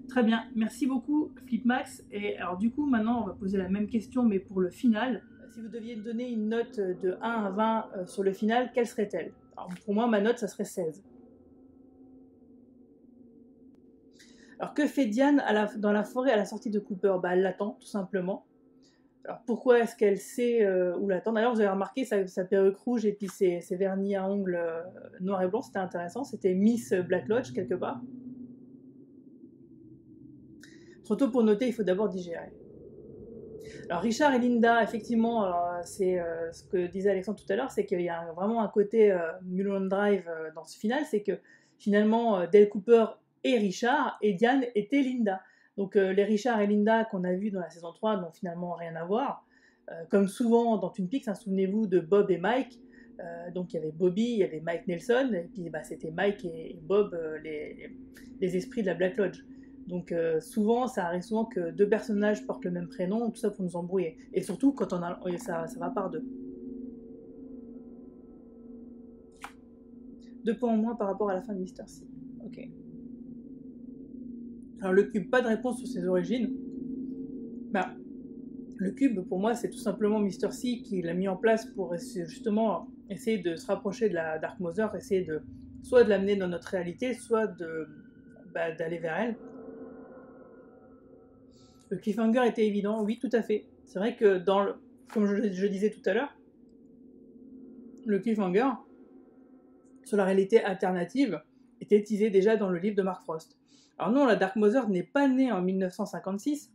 S2: Très bien, merci beaucoup Flipmax. Et alors du coup maintenant on va poser la même question mais pour le final. Si vous deviez donner une note de 1 à 20 sur le final, quelle serait-elle? Alors pour moi ma note ça serait 16. Alors que fait Diane dans la forêt à la sortie de Cooper? Elle l'attend tout simplement. Alors pourquoi est-ce qu'elle sait où l'attendre? D'ailleurs, vous avez remarqué sa perruque rouge et puis ses vernis à ongles noirs et blancs, c'était intéressant. C'était Miss Black Lodge quelque part. Trop tôt pour noter, il faut d'abord digérer. Alors Richard et Linda, effectivement, c'est ce que disait Alexandre tout à l'heure, c'est qu'il y a vraiment un côté Mulholland Drive dans ce final, c'est que finalement Dale Cooper et Richard et Diane étaient Linda. Donc les Richard et Linda qu'on a vus dans la saison 3 n'ont finalement rien à voir. Comme souvent dans Twin Peaks, souvenez-vous de Bob et Mike. Donc il y avait Bobby, il y avait Mike Nelson, et puis c'était Mike et Bob, les esprits de la Black Lodge. Donc souvent, ça arrive souvent que deux personnages portent le même prénom, tout ça pour nous embrouiller. Et surtout quand ça va par deux. 2 points en moins par rapport à la fin de Mr. C. Ok. Alors le cube, pas de réponse sur ses origines. Le cube, pour moi, c'est tout simplement Mr. C qui l'a mis en place pour justement essayer de se rapprocher de la Dark Mother, essayer soit de l'amener dans notre réalité, soit d'aller vers elle. Le cliffhanger était évident, oui, tout à fait. C'est vrai que comme je disais tout à l'heure, le cliffhanger sur la réalité alternative était teasé déjà dans le livre de Mark Frost. Alors non, la Dark Mother n'est pas née en 1956,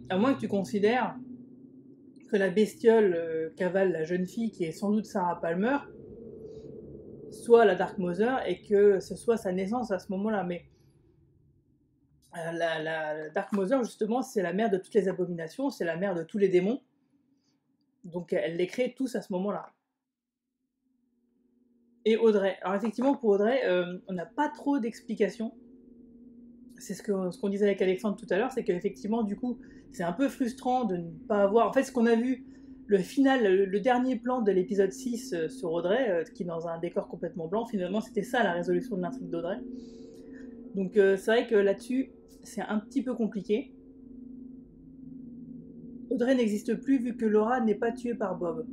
S2: à moins que tu considères que la bestiole cavale la jeune fille qui est sans doute Sarah Palmer, soit la Dark Mother, et que ce soit sa naissance à ce moment-là. Mais la Dark Mother, justement, c'est la mère de toutes les abominations, c'est la mère de tous les démons. Donc elle les crée tous à ce moment-là. et Audrey. Alors effectivement, pour Audrey, on n'a pas trop d'explications. C'est ce qu'on disait avec Alexandre tout à l'heure, c'est qu'effectivement, du coup, c'est un peu frustrant de ne pas avoir... En fait, ce qu'on a vu, le final, le dernier plan de l'épisode 6 sur Audrey, qui est dans un décor complètement blanc, finalement, c'était ça la résolution de l'intrigue d'Audrey. Donc c'est vrai que là-dessus, c'est un petit peu compliqué. Audrey n'existe plus vu que Laura n'est pas tuée par Bob.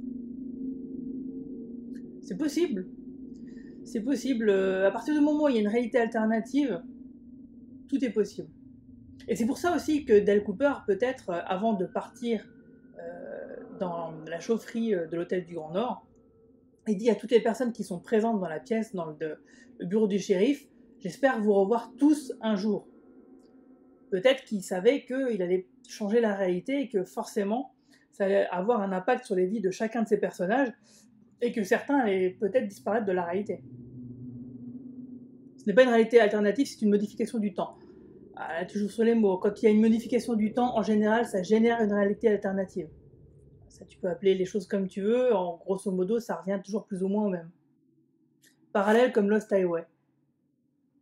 S2: C'est possible. C'est possible. À partir du moment où il y a une réalité alternative, tout est possible. Et c'est pour ça aussi que Dale Cooper, peut-être, avant de partir dans la chaufferie de l'hôtel du Grand Nord, il dit à toutes les personnes qui sont présentes dans la pièce, dans le bureau du shérif, « J'espère vous revoir tous un jour ». Peut-être qu'il savait qu'il allait changer la réalité et que forcément, ça allait avoir un impact sur les vies de chacun de ces personnages et que certains allaient peut-être disparaître de la réalité. Ce n'est pas une réalité alternative, c'est une modification du temps. Ah, là, toujours sur les mots. Quand il y a une modification du temps, en général, ça génère une réalité alternative. Ça, tu peux appeler les choses comme tu veux. En grosso modo, ça revient toujours plus ou moins au même. Parallèle comme Lost Highway.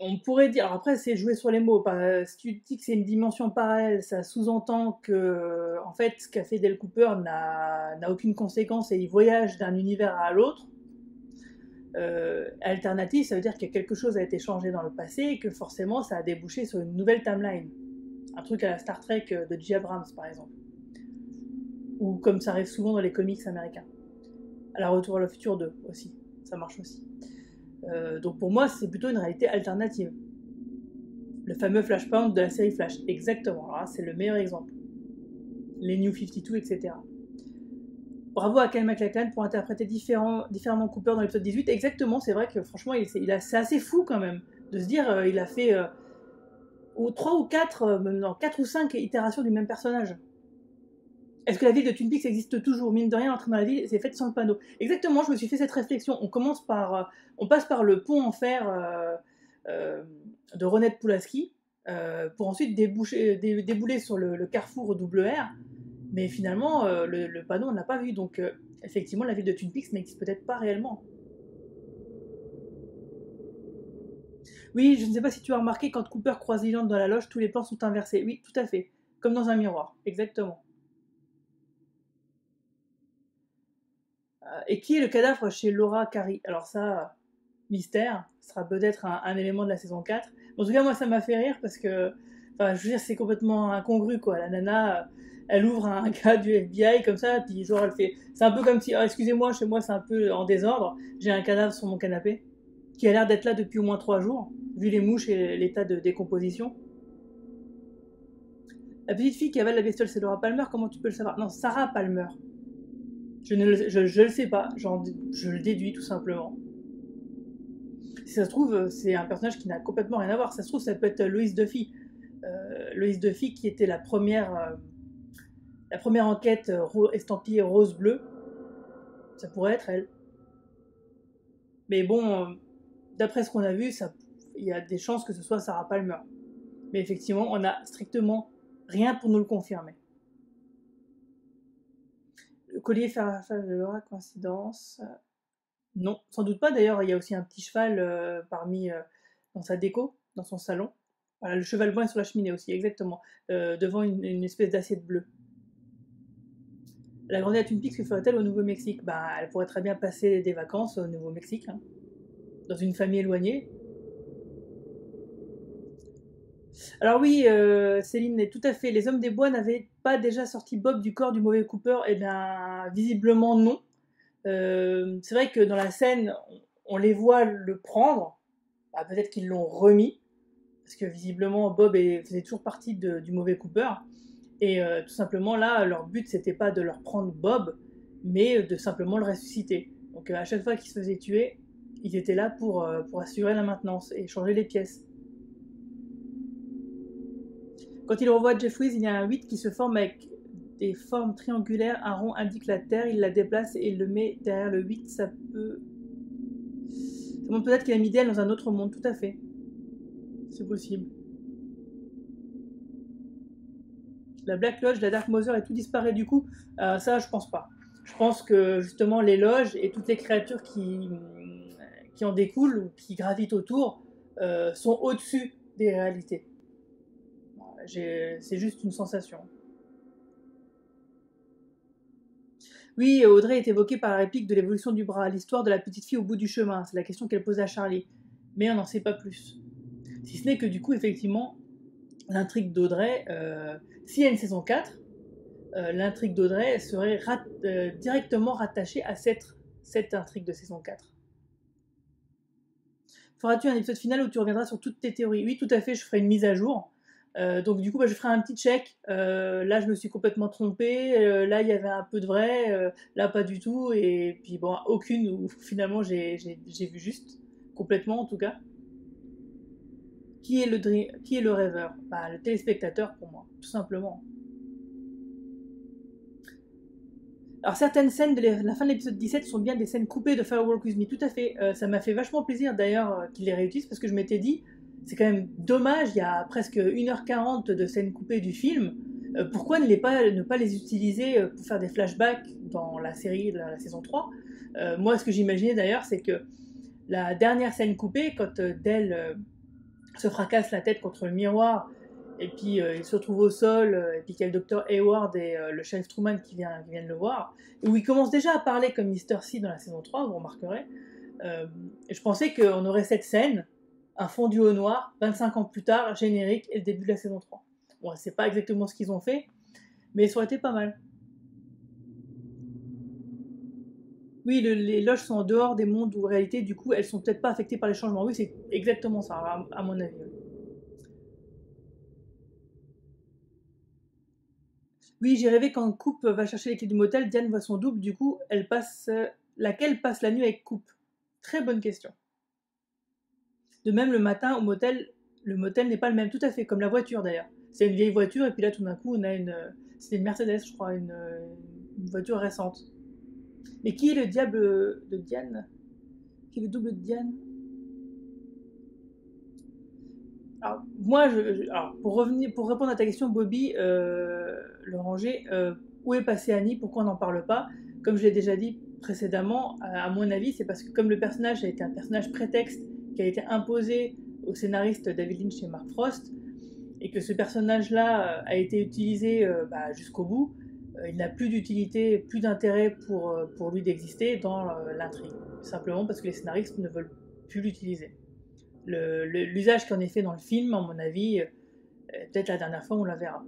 S2: On pourrait dire, alors après c'est jouer sur les mots, si tu dis que c'est une dimension parallèle, ça sous-entend que en fait ce qu'a fait Dale Cooper n'a aucune conséquence et il voyage d'un univers à l'autre. Alternative, ça veut dire que quelque chose a été changé dans le passé et que forcément ça a débouché sur une nouvelle timeline. Un truc à la Star Trek de J. Abrams par exemple. Ou comme ça arrive souvent dans les comics américains. À la Retour à le futur 2 aussi, ça marche aussi. Donc pour moi, c'est plutôt une réalité alternative. Le fameux Flashpoint de la série Flash, exactement. Alors là, c'est le meilleur exemple. Les New 52, etc. Bravo à Kyle MacLachlan pour interpréter différemment Cooper dans l'épisode 18. Exactement, c'est vrai que franchement, c'est assez fou quand même de se dire il a fait 3 ou 4, même non, 4 ou 5 itérations du même personnage. Est-ce que la ville de Twin Peaks existe toujours? Mine de rien, l'entrée dans la ville, c'est fait sans le panneau. Exactement, je me suis fait cette réflexion. On passe par le pont en fer de Ronette Pulaski pour ensuite débouler sur le carrefour WR. Mais finalement, le panneau, on ne l'a pas vu. Donc, effectivement, la ville de Twin Peaks n'existe peut-être pas réellement. Oui, je ne sais pas si tu as remarqué, quand Cooper croise Leland dans la loge, tous les plans sont inversés. Oui, tout à fait. Comme dans un miroir. Exactement. Et qui est le cadavre chez Laura Carey? Alors ça, mystère, ce sera peut-être un élément de la saison 4. En tout cas, moi, ça m'a fait rire parce que, enfin, je veux dire, c'est complètement incongru, quoi. La nana, elle ouvre un gars du FBI comme ça, puis genre, elle fait... C'est un peu comme si, oh, excusez-moi, chez moi, c'est un peu en désordre. J'ai un cadavre sur mon canapé, qui a l'air d'être là depuis au moins 3 jours, vu les mouches et l'état de décomposition. La petite fille qui avale la bestiole, c'est Laura Palmer, comment tu peux le savoir? Non, Sarah Palmer. Je le sais pas, je le déduis tout simplement. Si ça se trouve, c'est un personnage qui n'a complètement rien à voir. Ça se trouve, ça peut être Lois Duffy. Lois Duffy qui était la première enquête estampillée rose-bleu. Ça pourrait être elle. Mais bon, d'après ce qu'on a vu, il y a des chances que ce soit Sarah Palmer. Mais effectivement, on n'a strictement rien pour nous le confirmer. Le collier farfale de Laura, coïncidence? Non, sans doute pas. D'ailleurs, il y a aussi un petit cheval dans sa déco, dans son salon. Voilà, le cheval blanc est sur la cheminée aussi, exactement. Devant une espèce d'assiette bleue. La grandeur à Twin Peaks, que ferait-elle au Nouveau-Mexique? Elle pourrait très bien passer des vacances au Nouveau-Mexique, hein, dans une famille éloignée. Alors oui, Céline, tout à fait. Les Hommes des Bois n'avaient pas déjà sorti Bob du corps du mauvais Cooper? Eh bien, visiblement non. C'est vrai que dans la scène, on les voit le prendre. Peut-être qu'ils l'ont remis, parce que visiblement Bob faisait toujours partie du mauvais Cooper. Et tout simplement là, leur but c'était pas de leur prendre Bob, mais de simplement le ressusciter. Donc à chaque fois qu'ils se faisaient tuer, ils étaient là pour assurer la maintenance et changer les pièces. Quand il revoit Jeff Weisz, il y a un 8 qui se forme avec des formes triangulaires. Un rond indique la Terre, il la déplace et il le met derrière le 8. Ça montre peut-être qu'il a mis d'elle dans un autre monde, tout à fait. C'est possible. La Black Lodge, la Dark Mother et tout disparaît du coup. Ça, je pense pas. Je pense que justement les loges et toutes les créatures qui qui en découlent ou qui gravitent autour sont au-dessus des réalités. C'est juste une sensation. Oui, Audrey est évoquée par la réplique de l'évolution du bras, l'histoire de la petite fille au bout du chemin, c'est la question qu'elle pose à Charlie. Mais on n'en sait pas plus. Si ce n'est que du coup, effectivement, l'intrigue d'Audrey, s'il y a une saison 4, l'intrigue d'Audrey serait directement rattachée à cette intrigue de saison 4. Feras-tu un épisode final où tu reviendras sur toutes tes théories? Oui, tout à fait, je ferai une mise à jour. Donc du coup, je ferai un petit check. Là, je me suis complètement trompée. Là, il y avait un peu de vrai. Là, pas du tout. Et puis bon, aucune où finalement j'ai vu juste. Complètement, en tout cas. Qui est le rêveur? Le téléspectateur, pour moi, tout simplement. Alors, certaines scènes de la fin de l'épisode 17 sont bien des scènes coupées de Firewalk With Me, tout à fait. Ça m'a fait vachement plaisir, d'ailleurs, qu'ils les réutilisent, parce que je m'étais dit, c'est quand même dommage, il y a presque 1h40 de scènes coupées du film. Pourquoi ne pas les utiliser pour faire des flashbacks dans la série, la saison 3? Moi, ce que j'imaginais, d'ailleurs, c'est que la dernière scène coupée, quand Dell se fracasse la tête contre le miroir, et puis il se retrouve au sol, et puis qu'il y a le docteur Hayward et le shérif Truman qui viennent le voir, où il commence déjà à parler comme Mr. C dans la saison 3, vous remarquerez. Et je pensais qu'on aurait cette scène, un fondu au noir, 25 ans plus tard, générique, et le début de la saison 3. Bon, c'est pas exactement ce qu'ils ont fait, mais ça aurait été pas mal. Oui, les loges sont en dehors des mondes où, en réalité, du coup, elles sont peut-être pas affectées par les changements. Oui, c'est exactement ça, à mon avis. Oui, j'ai rêvé quand Coupe va chercher les clés du motel, Diane voit son double, du coup, laquelle passe la nuit avec Coupe? Très bonne question. De même, le matin, au motel, le motel n'est pas le même, tout à fait, comme la voiture d'ailleurs. C'est une vieille voiture, et puis là, tout d'un coup, on a c'était une Mercedes, je crois, une voiture récente. Mais qui est le diable de Diane? Qui est le double de Diane? Alors, moi, pour répondre à ta question, Bobby, le ranger, où est passée Annie? Pourquoi on n'en parle pas? Comme je l'ai déjà dit précédemment, à mon avis, c'est parce que comme le personnage a été un personnage prétexte qui a été imposé au scénariste David Lynch et Mark Frost, et que ce personnage-là a été utilisé jusqu'au bout, il n'a plus d'utilité, plus d'intérêt pour lui d'exister dans l'intrigue. Simplement parce que les scénaristes ne veulent plus l'utiliser. L'usage qu'en est fait dans le film, à mon avis, peut-être la dernière fois on la verra.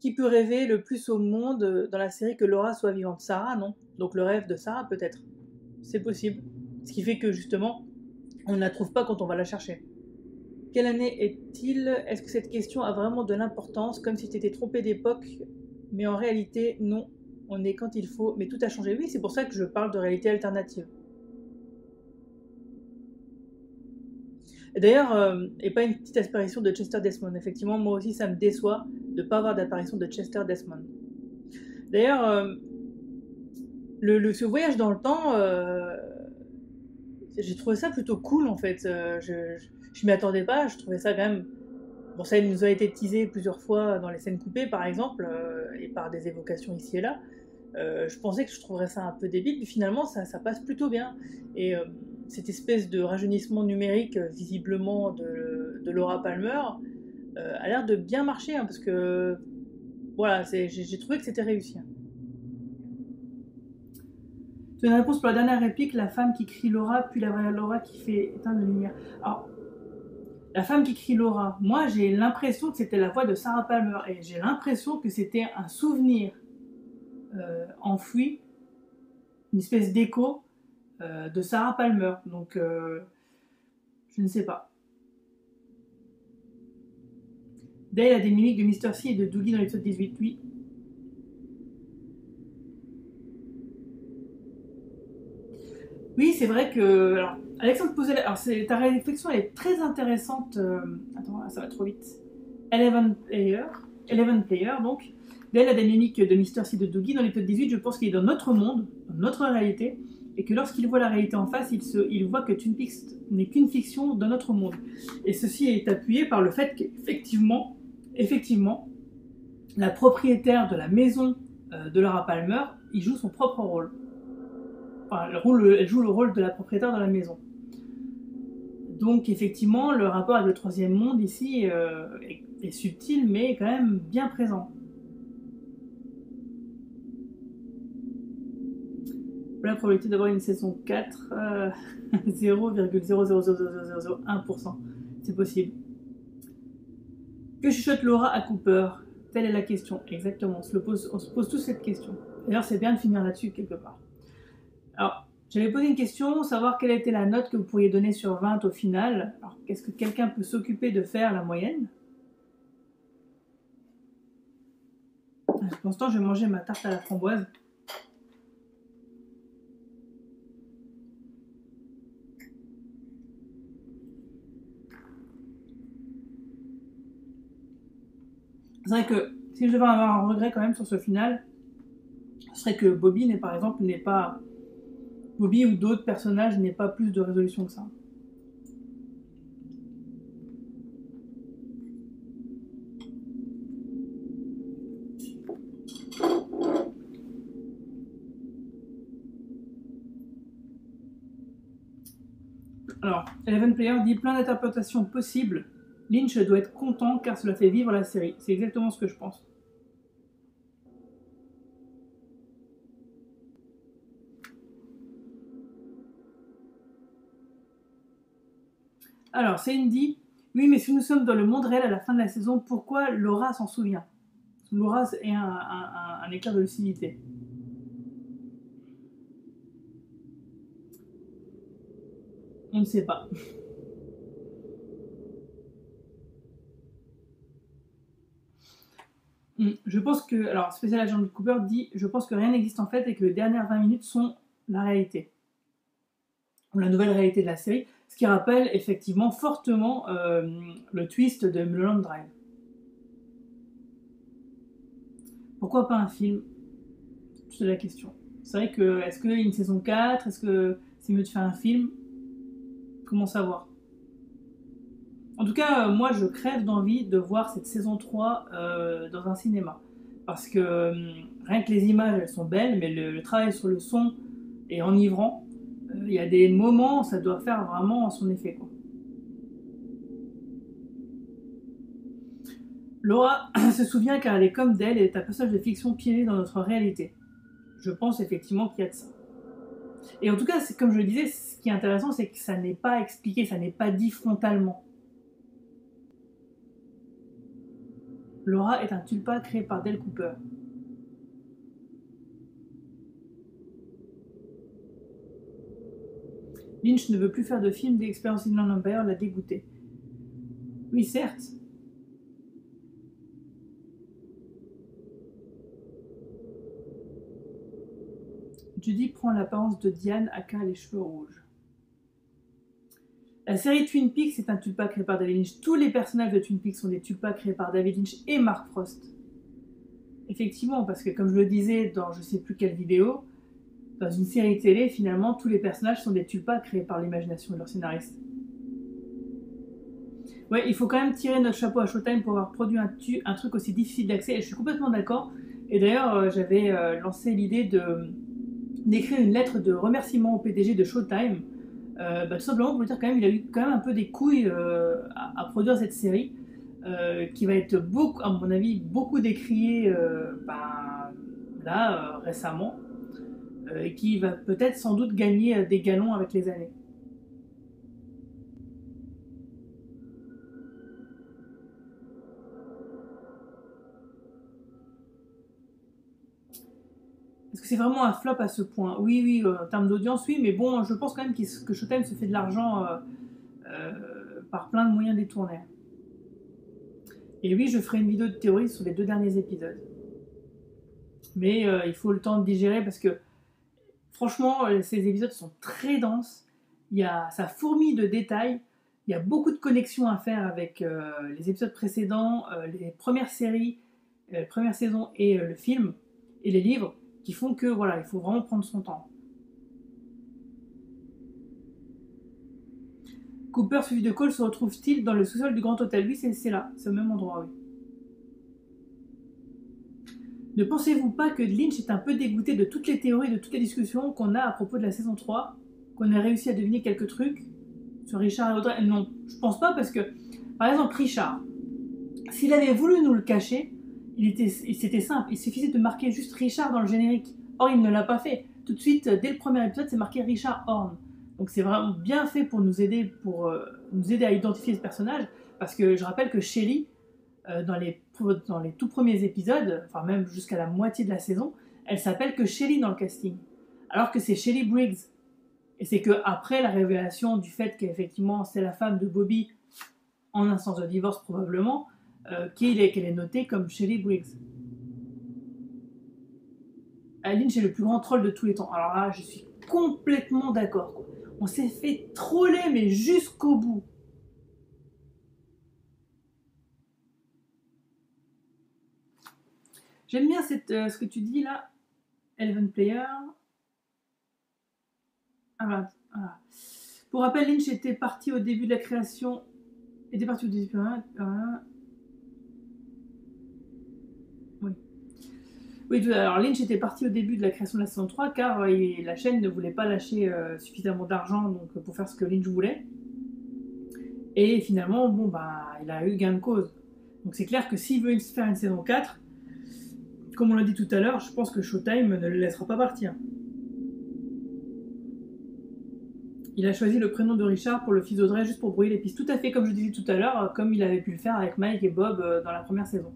S2: Qui peut rêver le plus au monde dans la série que Laura soit vivante? Sarah, non. Donc le rêve de Sarah, peut-être. C'est possible. Ce qui fait que, justement, on ne la trouve pas quand on va la chercher. Quelle année est-il? Est-ce que cette question a vraiment de l'importance, comme si tu étais trompé d'époque? Mais en réalité, non. On est quand il faut, mais tout a changé. Oui, c'est pour ça que je parle de réalité alternative. Et d'ailleurs, et pas une petite apparition de Chester Desmond. Effectivement, moi aussi, ça me déçoit de ne pas avoir d'apparition de Chester Desmond. D'ailleurs, ce voyage dans le temps, j'ai trouvé ça plutôt cool, en fait. Je m'y attendais pas, je trouvais ça quand même... Bon, ça nous a été teasé plusieurs fois dans les scènes coupées, par exemple, et par des évocations ici et là. Je pensais que je trouverais ça un peu débile, mais finalement, ça passe plutôt bien. Et cette espèce de rajeunissement numérique, visiblement, de Laura Palmer, a l'air de bien marcher, hein, parce que, voilà, j'ai trouvé que c'était réussi. Tu as une réponse pour la dernière réplique, la femme qui crie Laura, puis la vraie Laura qui fait éteindre la lumière. Alors, la femme qui crie Laura, moi j'ai l'impression que c'était la voix de Sarah Palmer, et j'ai l'impression que c'était un souvenir enfoui, une espèce d'écho de Sarah Palmer. Donc, je ne sais pas. Dale a des mimiques de Mr. C et de Dougie dans l'épisode 18, oui. Oui, c'est vrai que... Alors, Alexandre posait... Alors, ta réflexion elle est très intéressante. Attends, ça va trop vite. Eleven Player, donc. Dale a des mimiques de Mr. C de Dougie dans l'épisode 18. Je pense qu'il est dans notre monde, dans notre réalité, et que lorsqu'il voit la réalité en face, il voit que Twin Peaks n'est qu'une fiction dans notre monde. Et ceci est appuyé par le fait qu'effectivement, la propriétaire de la maison de Laura Palmer il joue son propre rôle. Enfin, elle joue le rôle de la propriétaire de la maison. Donc effectivement, le rapport avec le troisième monde ici est subtil, mais quand même bien présent. La probabilité d'avoir une saison 4, 0,00001%. C'est possible. Que chuchote Laura à Cooper? Telle est la question. Exactement, on se pose tous cette question. D'ailleurs, c'est bien de finir là-dessus quelque part. Alors, j'avais posé une question, savoir quelle était la note que vous pourriez donner sur 20 au final. Alors, qu'est-ce que quelqu'un peut s'occuper de faire la moyenne? Pour l'instant, je vais manger ma tarte à la framboise. C'est vrai que si je devais avoir un regret quand même sur ce final, ce serait que Bobby par exemple n'est pas... Bobby ou d'autres personnages n'aient pas plus de résolution que ça. Alors, Eleven Player dit plein d'interprétations possibles. Lynch doit être content car cela fait vivre la série. C'est exactement ce que je pense. Alors, Céline dit oui, mais si nous sommes dans le monde réel à la fin de la saison, pourquoi Laura s'en souvient? Laura est un éclair de lucidité. On ne sait pas. Je pense que... Alors, Special Agent Cooper dit « Je pense que rien n'existe en fait et que les dernières 20 minutes sont la réalité. » Ou la nouvelle réalité de la série, ce qui rappelle effectivement fortement le twist de Mulholland Drive. Pourquoi pas un film? C'est la question. C'est vrai que, est-ce qu'il y a une saison 4? Est-ce que c'est mieux de faire un film? Comment savoir? En tout cas, moi, je crève d'envie de voir cette saison 3 dans un cinéma. Parce que rien que les images, elles sont belles, mais le travail sur le son est enivrant. Il y a des moments, ça doit faire vraiment son effet, quoi. Laura se souvient car elle est comme d'elle et est un personnage de fiction piégé dans notre réalité. Je pense effectivement qu'il y a de ça. Et en tout cas, comme je le disais, ce qui est intéressant, c'est que ça n'est pas expliqué, ça n'est pas dit frontalement. Laura est un tulpa créé par Dale Cooper. Lynch ne veut plus faire de film, d'expérience Inland Empire l'a dégoûté. Oui, certes. Judy prend l'apparence de Diane, aka les cheveux rouges. La série Twin Peaks est un tulpa créé par David Lynch. Tous les personnages de Twin Peaks sont des tulpas créés par David Lynch et Mark Frost. Effectivement, parce que comme je le disais dans je sais plus quelle vidéo, dans une série télé, finalement, tous les personnages sont des tulpas créés par l'imagination de leur scénariste. Ouais, il faut quand même tirer notre chapeau à Showtime pour avoir produit un truc aussi difficile d'accès, et je suis complètement d'accord. Et d'ailleurs, j'avais lancé l'idée d'écrire une lettre de remerciement au PDG de Showtime, tout simplement pour lui dire quand même il a eu quand même un peu des couilles à produire cette série, qui va être beaucoup, à mon avis, beaucoup décriée récemment, et qui va peut-être sans doute gagner des galons avec les années. Est-ce que c'est vraiment un flop à ce point? Oui, en termes d'audience, oui, mais bon, je pense quand même que Showtime se fait de l'argent par plein de moyens détournés. Et oui, je ferai une vidéo de théorie sur les 2 derniers épisodes. Mais il faut le temps de digérer parce que, franchement, ces épisodes sont très denses. Ça fourmille de détails. Il y a beaucoup de connexions à faire avec les épisodes précédents, les premières séries, la première saison et le film et les livres, qui font que voilà, il faut vraiment prendre son temps. Cooper suivi de Cole se retrouve-t-il dans le sous-sol du Grand Hôtel? Oui, c'est là, c'est au même endroit, oui. Ne pensez-vous pas que Lynch est un peu dégoûté de toutes les théories, de toutes les discussions qu'on a à propos de la saison 3, qu'on a réussi à deviner quelques trucs sur Richard et Audrey? Non, je pense pas parce que, par exemple, Richard, s'il avait voulu nous le cacher, c'était simple, il suffisait de marquer juste Richard dans le générique. Or, il ne l'a pas fait. Tout de suite, dès le premier épisode, c'est marqué Richard Horn. Donc c'est vraiment bien fait pour nous aider à identifier ce personnage, parce que je rappelle que Shelly, dans les tout premiers épisodes, enfin même jusqu'à la moitié de la saison, elle s'appelle que Shelly dans le casting, alors que c'est Shelly Briggs. Et c'est que après la révélation du fait qu'effectivement c'est la femme de Bobby en instance de divorce probablement, qu'elle est notée comme Shelly Briggs. Lynch est le plus grand troll de tous les temps. Alors là, je suis complètement d'accord, quoi. On s'est fait troller, mais jusqu'au bout. J'aime bien ce que tu dis là, Eleven Player. Ah, voilà. Pour rappel, Lynch était parti au début de la création. Était parti au début. Oui. Oui, alors Lynch était parti au début de la création de la saison 3 car la chaîne ne voulait pas lâcher suffisamment d'argent pour faire ce que Lynch voulait. Et finalement, bon, bah, il a eu gain de cause. Donc c'est clair que s'il veut faire une saison 4, comme on l'a dit tout à l'heure, je pense que Showtime ne le laissera pas partir. Il a choisi le prénom de Richard pour le fils d'Audrey juste pour brouiller les pistes. Tout à fait comme je disais tout à l'heure, comme il avait pu le faire avec Mike et Bob dans la première saison.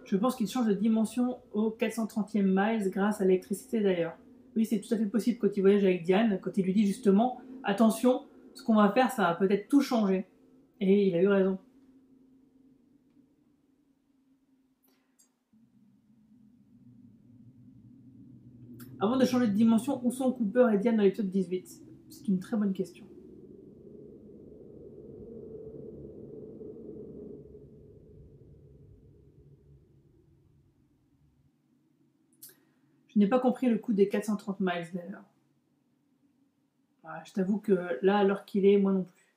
S2: Je pense qu'il change de dimension au 430e miles grâce à l'électricité d'ailleurs. Oui, c'est tout à fait possible quand il voyage avec Diane, quand il lui dit justement « Attention, ce qu'on va faire, ça va peut-être tout changer. » Et il a eu raison. Avant de changer de dimension, où sont Cooper et Diane dans l'épisode 18? C'est une très bonne question. Je n'ai pas compris le coup des 430 miles d'ailleurs. Je t'avoue que là, à l'heure qu'il est, moi non plus.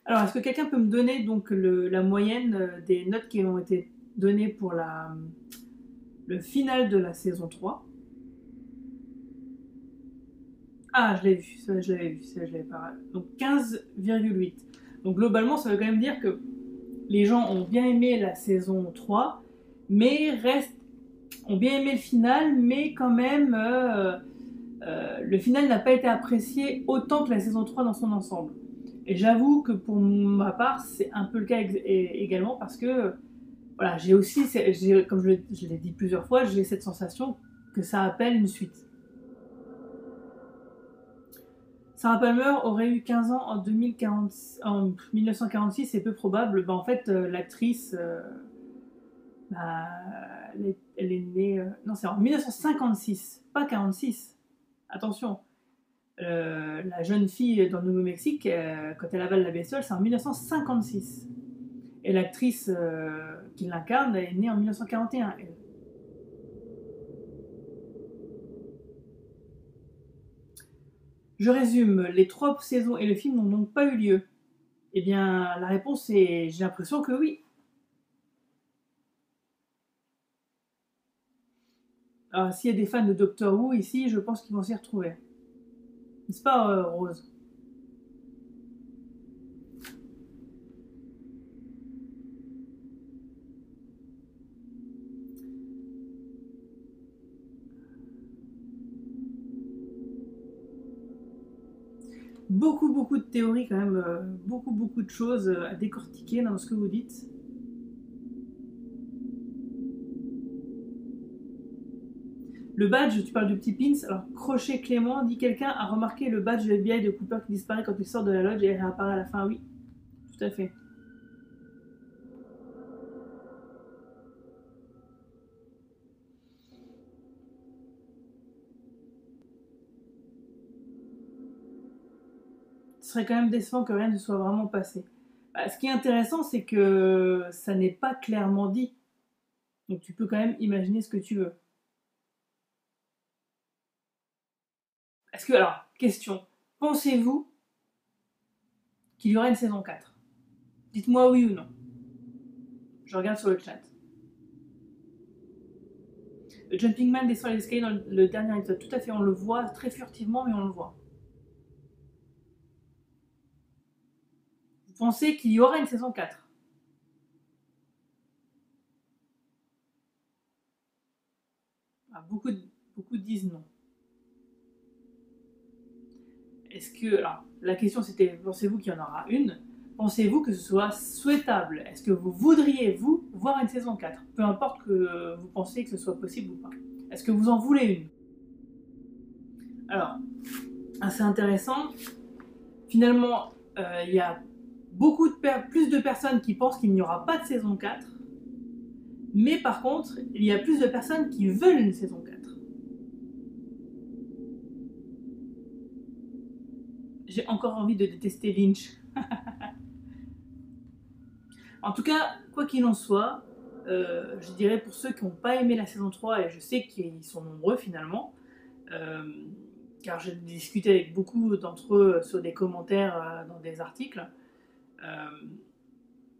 S2: Alors, est-ce que quelqu'un peut me donner donc la moyenne des notes qui ont été données pour le final de la saison 3? Ah, je l'ai vu, ça je l'avais vu, ça je l'avais pas. Donc 15,8. Donc globalement, ça veut quand même dire que les gens ont bien aimé la saison 3, mais ont bien aimé le final, mais quand même, le final n'a pas été apprécié autant que la saison 3 dans son ensemble. Et j'avoue que pour ma part, c'est un peu le cas également parce que, voilà, j'ai aussi, comme je l'ai dit plusieurs fois, j'ai cette sensation que ça appelle une suite. Sarah Palmer aurait eu 15 ans en 1946, c'est peu probable. En fait, l'actrice, elle est née... non, c'est en 1956, pas 46. Attention. La jeune fille dans le Nouveau-Mexique, quand elle avale la bestiole, c'est en 1956. Et l'actrice qui l'incarne est née en 1941. Je résume, les 3 saisons et le film n'ont donc pas eu lieu. Eh bien, la réponse est, j'ai l'impression que oui. Alors, s'il y a des fans de Doctor Who ici, je pense qu'ils vont s'y retrouver. N'est-ce pas, Rose? Beaucoup de théories quand même, beaucoup de choses à décortiquer dans ce que vous dites. Le badge, tu parles du petit pins. Alors, Crochet Clément dit quelqu'un a remarqué le badge FBI de Cooper qui disparaît quand il sort de la lodge et réapparaît à la fin. Oui, tout à fait. Ce serait quand même décevant que rien ne soit vraiment passé. Ce qui est intéressant, c'est que ça n'est pas clairement dit. Donc tu peux quand même imaginer ce que tu veux. Alors, question, pensez-vous qu'il y aura une saison 4? Dites-moi oui ou non. Je regarde sur le chat. Le Jumping Man descend les escaliers dans le dernier épisode. Tout à fait, on le voit très furtivement, mais on le voit. Vous pensez qu'il y aura une saison 4? Beaucoup disent non. Est-ce que... Alors, la question c'était, pensez-vous qu'il y en aura une? Pensez-vous que ce soit souhaitable? Est-ce que vous voudriez, vous, voir une saison 4? Peu importe que vous pensiez que ce soit possible ou pas. Est-ce que vous en voulez une? Alors, assez intéressant. Finalement, il y a plus de personnes qui pensent qu'il n'y aura pas de saison 4. Mais par contre, il y a plus de personnes qui veulent une saison 4. J'ai encore envie de détester Lynch. En tout cas, quoi qu'il en soit, je dirais pour ceux qui n'ont pas aimé la saison 3, et je sais qu'ils sont nombreux finalement, car j'ai discuté avec beaucoup d'entre eux sur des commentaires dans des articles,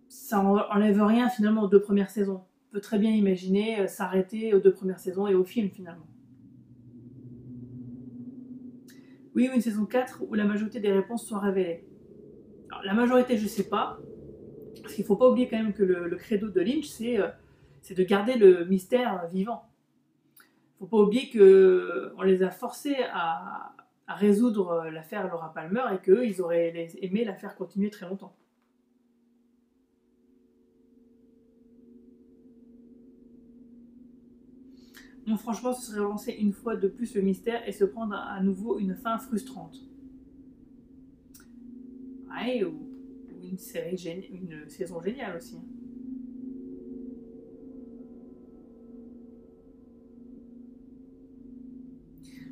S2: ça n'enlève rien finalement aux 2 premières saisons. On peut très bien imaginer s'arrêter aux 2 premières saisons et au film finalement. Oui, ou une saison 4 où la majorité des réponses soient révélées. Alors, la majorité, je ne sais pas, parce qu'il ne faut pas oublier quand même que le credo de Lynch, c'est de garder le mystère vivant. Il ne faut pas oublier qu'on les a forcés à résoudre l'affaire Laura Palmer et qu'eux, ils auraient aimé la faire continuer très longtemps. Non, franchement, ce serait lancer une fois de plus le mystère et se prendre à nouveau une fin frustrante. Ouais, ou une saison géniale aussi.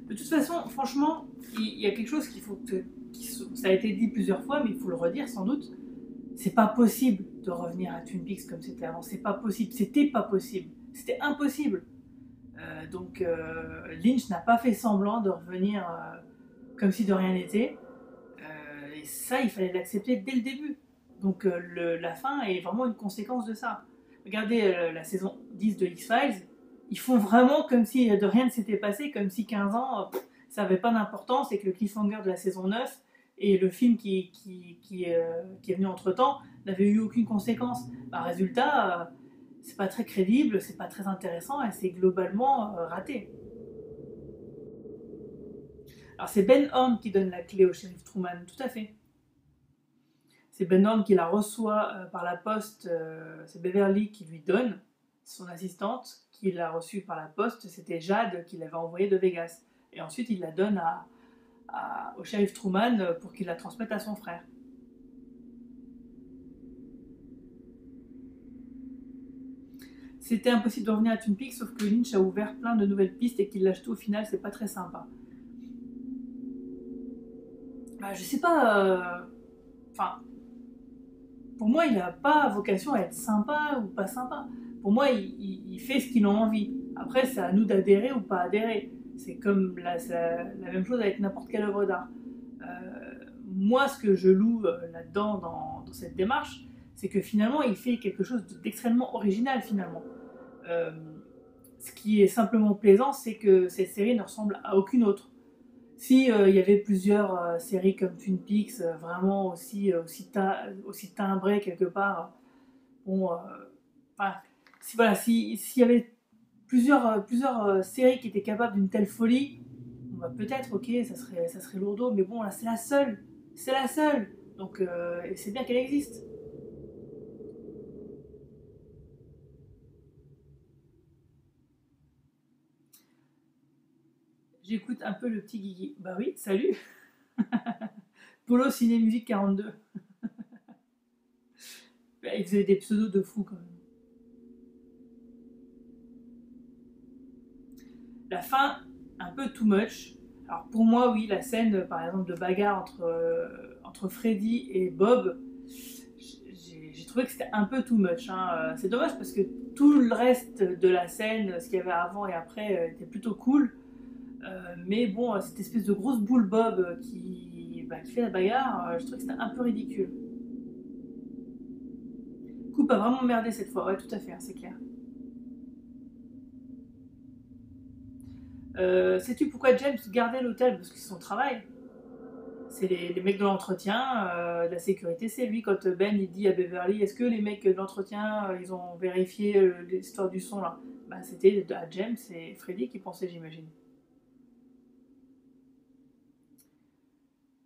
S2: De toute façon, franchement, il y a quelque chose qu'il faut que... Ça a été dit plusieurs fois, mais il faut le redire sans doute. C'est pas possible de revenir à Twin Peaks comme c'était avant. C'est pas possible. C'était pas possible. C'était impossible. Donc Lynch n'a pas fait semblant de revenir comme si de rien n'était. Et ça, il fallait l'accepter dès le début. Donc la fin est vraiment une conséquence de ça. Regardez la saison 10 de X-Files. Ils font vraiment comme si de rien ne s'était passé, comme si 15 ans, ça n'avait pas d'importance et que le cliffhanger de la saison 9 et le film qui est venu entre-temps n'avait eu aucune conséquence. Résultat, c'est pas très crédible, c'est pas très intéressant et c'est globalement raté. Alors c'est Ben Horne qui donne la clé au shérif Truman, tout à fait. C'est Ben Horne qui la reçoit par la poste, c'est Beverly qui lui donne, son assistante, qui l'a reçue par la poste, c'était Jade qui l'avait envoyée de Vegas. Et ensuite il la donne au shérif Truman pour qu'il la transmette à son frère. C'était impossible de revenir à Twin Peaks, sauf que Lynch a ouvert plein de nouvelles pistes et qu'il lâche tout au final, c'est pas très sympa. Je sais pas... pour moi, il n'a pas vocation à être sympa ou pas sympa. Pour moi, il fait ce qu'il a envie. Après, c'est à nous d'adhérer ou pas adhérer. C'est comme la même chose avec n'importe quelle œuvre d'art. Moi, ce que je loue là-dedans, dans cette démarche, c'est que finalement, il fait quelque chose d'extrêmement original, finalement. Ce qui est simplement plaisant, c'est que cette série ne ressemble à aucune autre. Si il y avait plusieurs séries comme Twin Peaks, vraiment aussi timbrées quelque part, bon, s'il y avait plusieurs séries qui étaient capables d'une telle folie, peut-être, ok, ça serait lourdeau, mais bon, là, c'est la seule, donc c'est bien qu'elle existe. J'écoute un peu le petit Guigui. Bah oui, salut. Polo Ciné Musique 42. Il faisait des pseudos de fou quand même. La fin, un peu too much. Alors pour moi, oui, la scène, par exemple, de bagarre entre Freddy et Bob, j'ai trouvé que c'était un peu too much. C'est dommage parce que tout le reste de la scène, ce qu'il y avait avant et après, était plutôt cool. Mais bon, cette espèce de grosse boule Bob qui fait la bagarre, je trouve que c'était un peu ridicule. Coupe a vraiment merdé cette fois, ouais, tout à fait, hein, c'est clair. Sais-tu pourquoi James gardait l'hôtel? Parce que c'est son travail. C'est les mecs de l'entretien, de la sécurité, c'est lui. Quand Ben il dit à Beverly, est-ce que les mecs de l'entretien, ils ont vérifié l'histoire du son là? Bah, c'était à James et Freddy qui pensaient, j'imagine.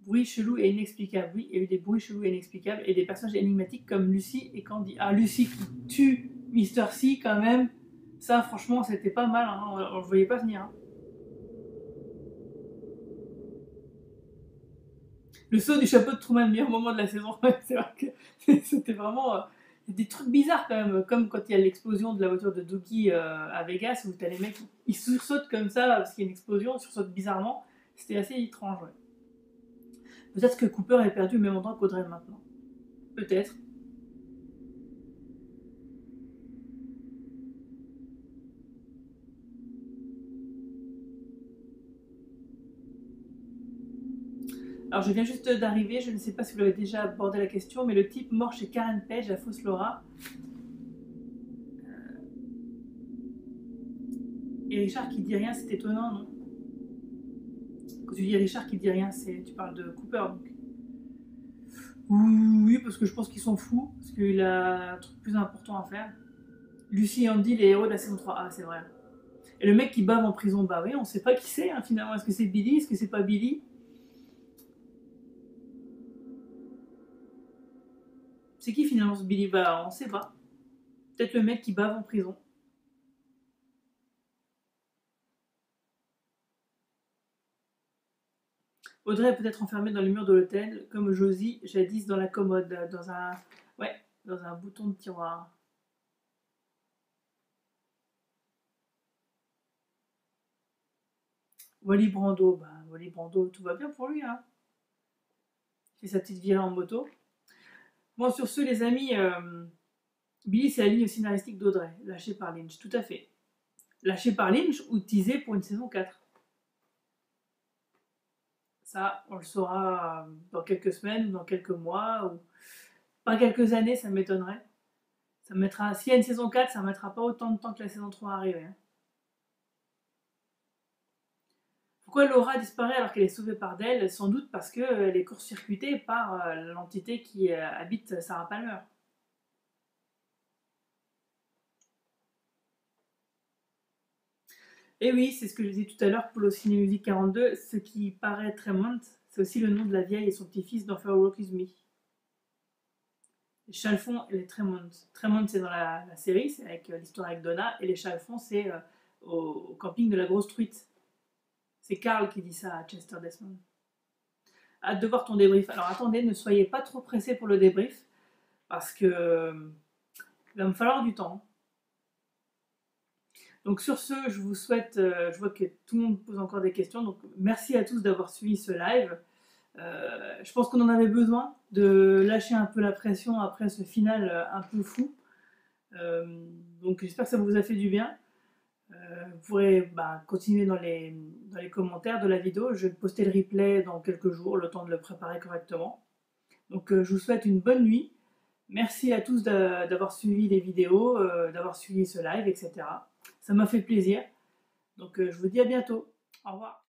S2: Bruits chelous et inexplicables. Oui, il y a eu des bruits chelous et inexplicables et des personnages énigmatiques comme Lucy et Candy. Ah, Lucy qui tue Mr. C quand même. Ça, franchement, c'était pas mal. Hein. On le voyait pas venir. Hein. Le saut du chapeau de Truman, le meilleur moment de la saison. C'est vrai que c'était vraiment des trucs bizarres quand même. Comme quand il y a l'explosion de la voiture de Doogie à Vegas où t'as les mecs, ils sursautent comme ça parce qu'il y a une explosion, ils sursautent bizarrement. C'était assez étrange, ouais. Peut-être que Cooper est perdu au même endroit qu'Audrey maintenant. Peut-être. Alors je viens juste d'arriver, je ne sais pas si vous l'avez déjà abordé la question, mais le type mort chez Karen Page, la fausse Laura. Et Richard qui dit rien, c'est étonnant, non? Quand tu dis Richard qui dit rien, tu parles de Cooper, donc. Oui, parce que je pense qu'ils sont fous, parce qu'il a un truc plus important à faire. Lucy et Andy, les héros de la saison 3. Ah, c'est vrai. Et le mec qui bave en prison, bah oui, on sait pas qui c'est, hein, finalement. Est-ce que c'est Billy? Est-ce que c'est pas Billy? C'est qui finalement ce Billy? Bah, on sait pas. Peut-être le mec qui bave en prison. Audrey est peut-être enfermée dans les murs de l'hôtel, comme Josie, jadis dans la commode, dans un bouton de tiroir. Wally Brando, Wally Brando, tout va bien pour lui, hein. Il fait sa petite virée en moto. Bon, sur ce, les amis, Billy, c'est la ligne scénaristique d'Audrey, lâchée par Lynch, tout à fait. Lâchée par Lynch ou teasée pour une saison 4. Ça, on le saura dans quelques semaines, dans quelques mois, ou pas quelques années, ça m'étonnerait. Ça mettra, s'il y a une saison 4, ça ne mettra pas autant de temps que la saison 3 à arriver. Hein. Pourquoi Laura disparaît alors qu'elle est sauvée par Dell? Sans doute parce qu'elle est court-circuitée par l'entité qui habite Sarah Palmer. Et oui, c'est ce que je disais tout à l'heure pour le Ciné Musique 42, ce qui paraît Tremont, c'est aussi le nom de la vieille et son petit-fils dans Fair Walk With Me. Les Chalfont et les Tremont. Tremont, c'est dans la série, c'est avec l'histoire avec Donna, et les Chalfont, c'est au camping de la Grosse Truite. C'est Carl qui dit ça à Chester Desmond. Hâte de voir ton débrief. Alors attendez, ne soyez pas trop pressés pour le débrief, parce que il va me falloir du temps. Donc sur ce, je vous souhaite, je vois que tout le monde pose encore des questions, donc merci à tous d'avoir suivi ce live. Je pense qu'on en avait besoin de lâcher un peu la pression après ce final un peu fou. Donc j'espère que ça vous a fait du bien. Vous pourrez continuer dans les commentaires de la vidéo. Je vais poster le replay dans quelques jours, le temps de le préparer correctement. Donc je vous souhaite une bonne nuit. Merci à tous d'avoir suivi les vidéos, d'avoir suivi ce live, etc. Ça m'a fait plaisir. Donc je vous dis à bientôt. Au revoir.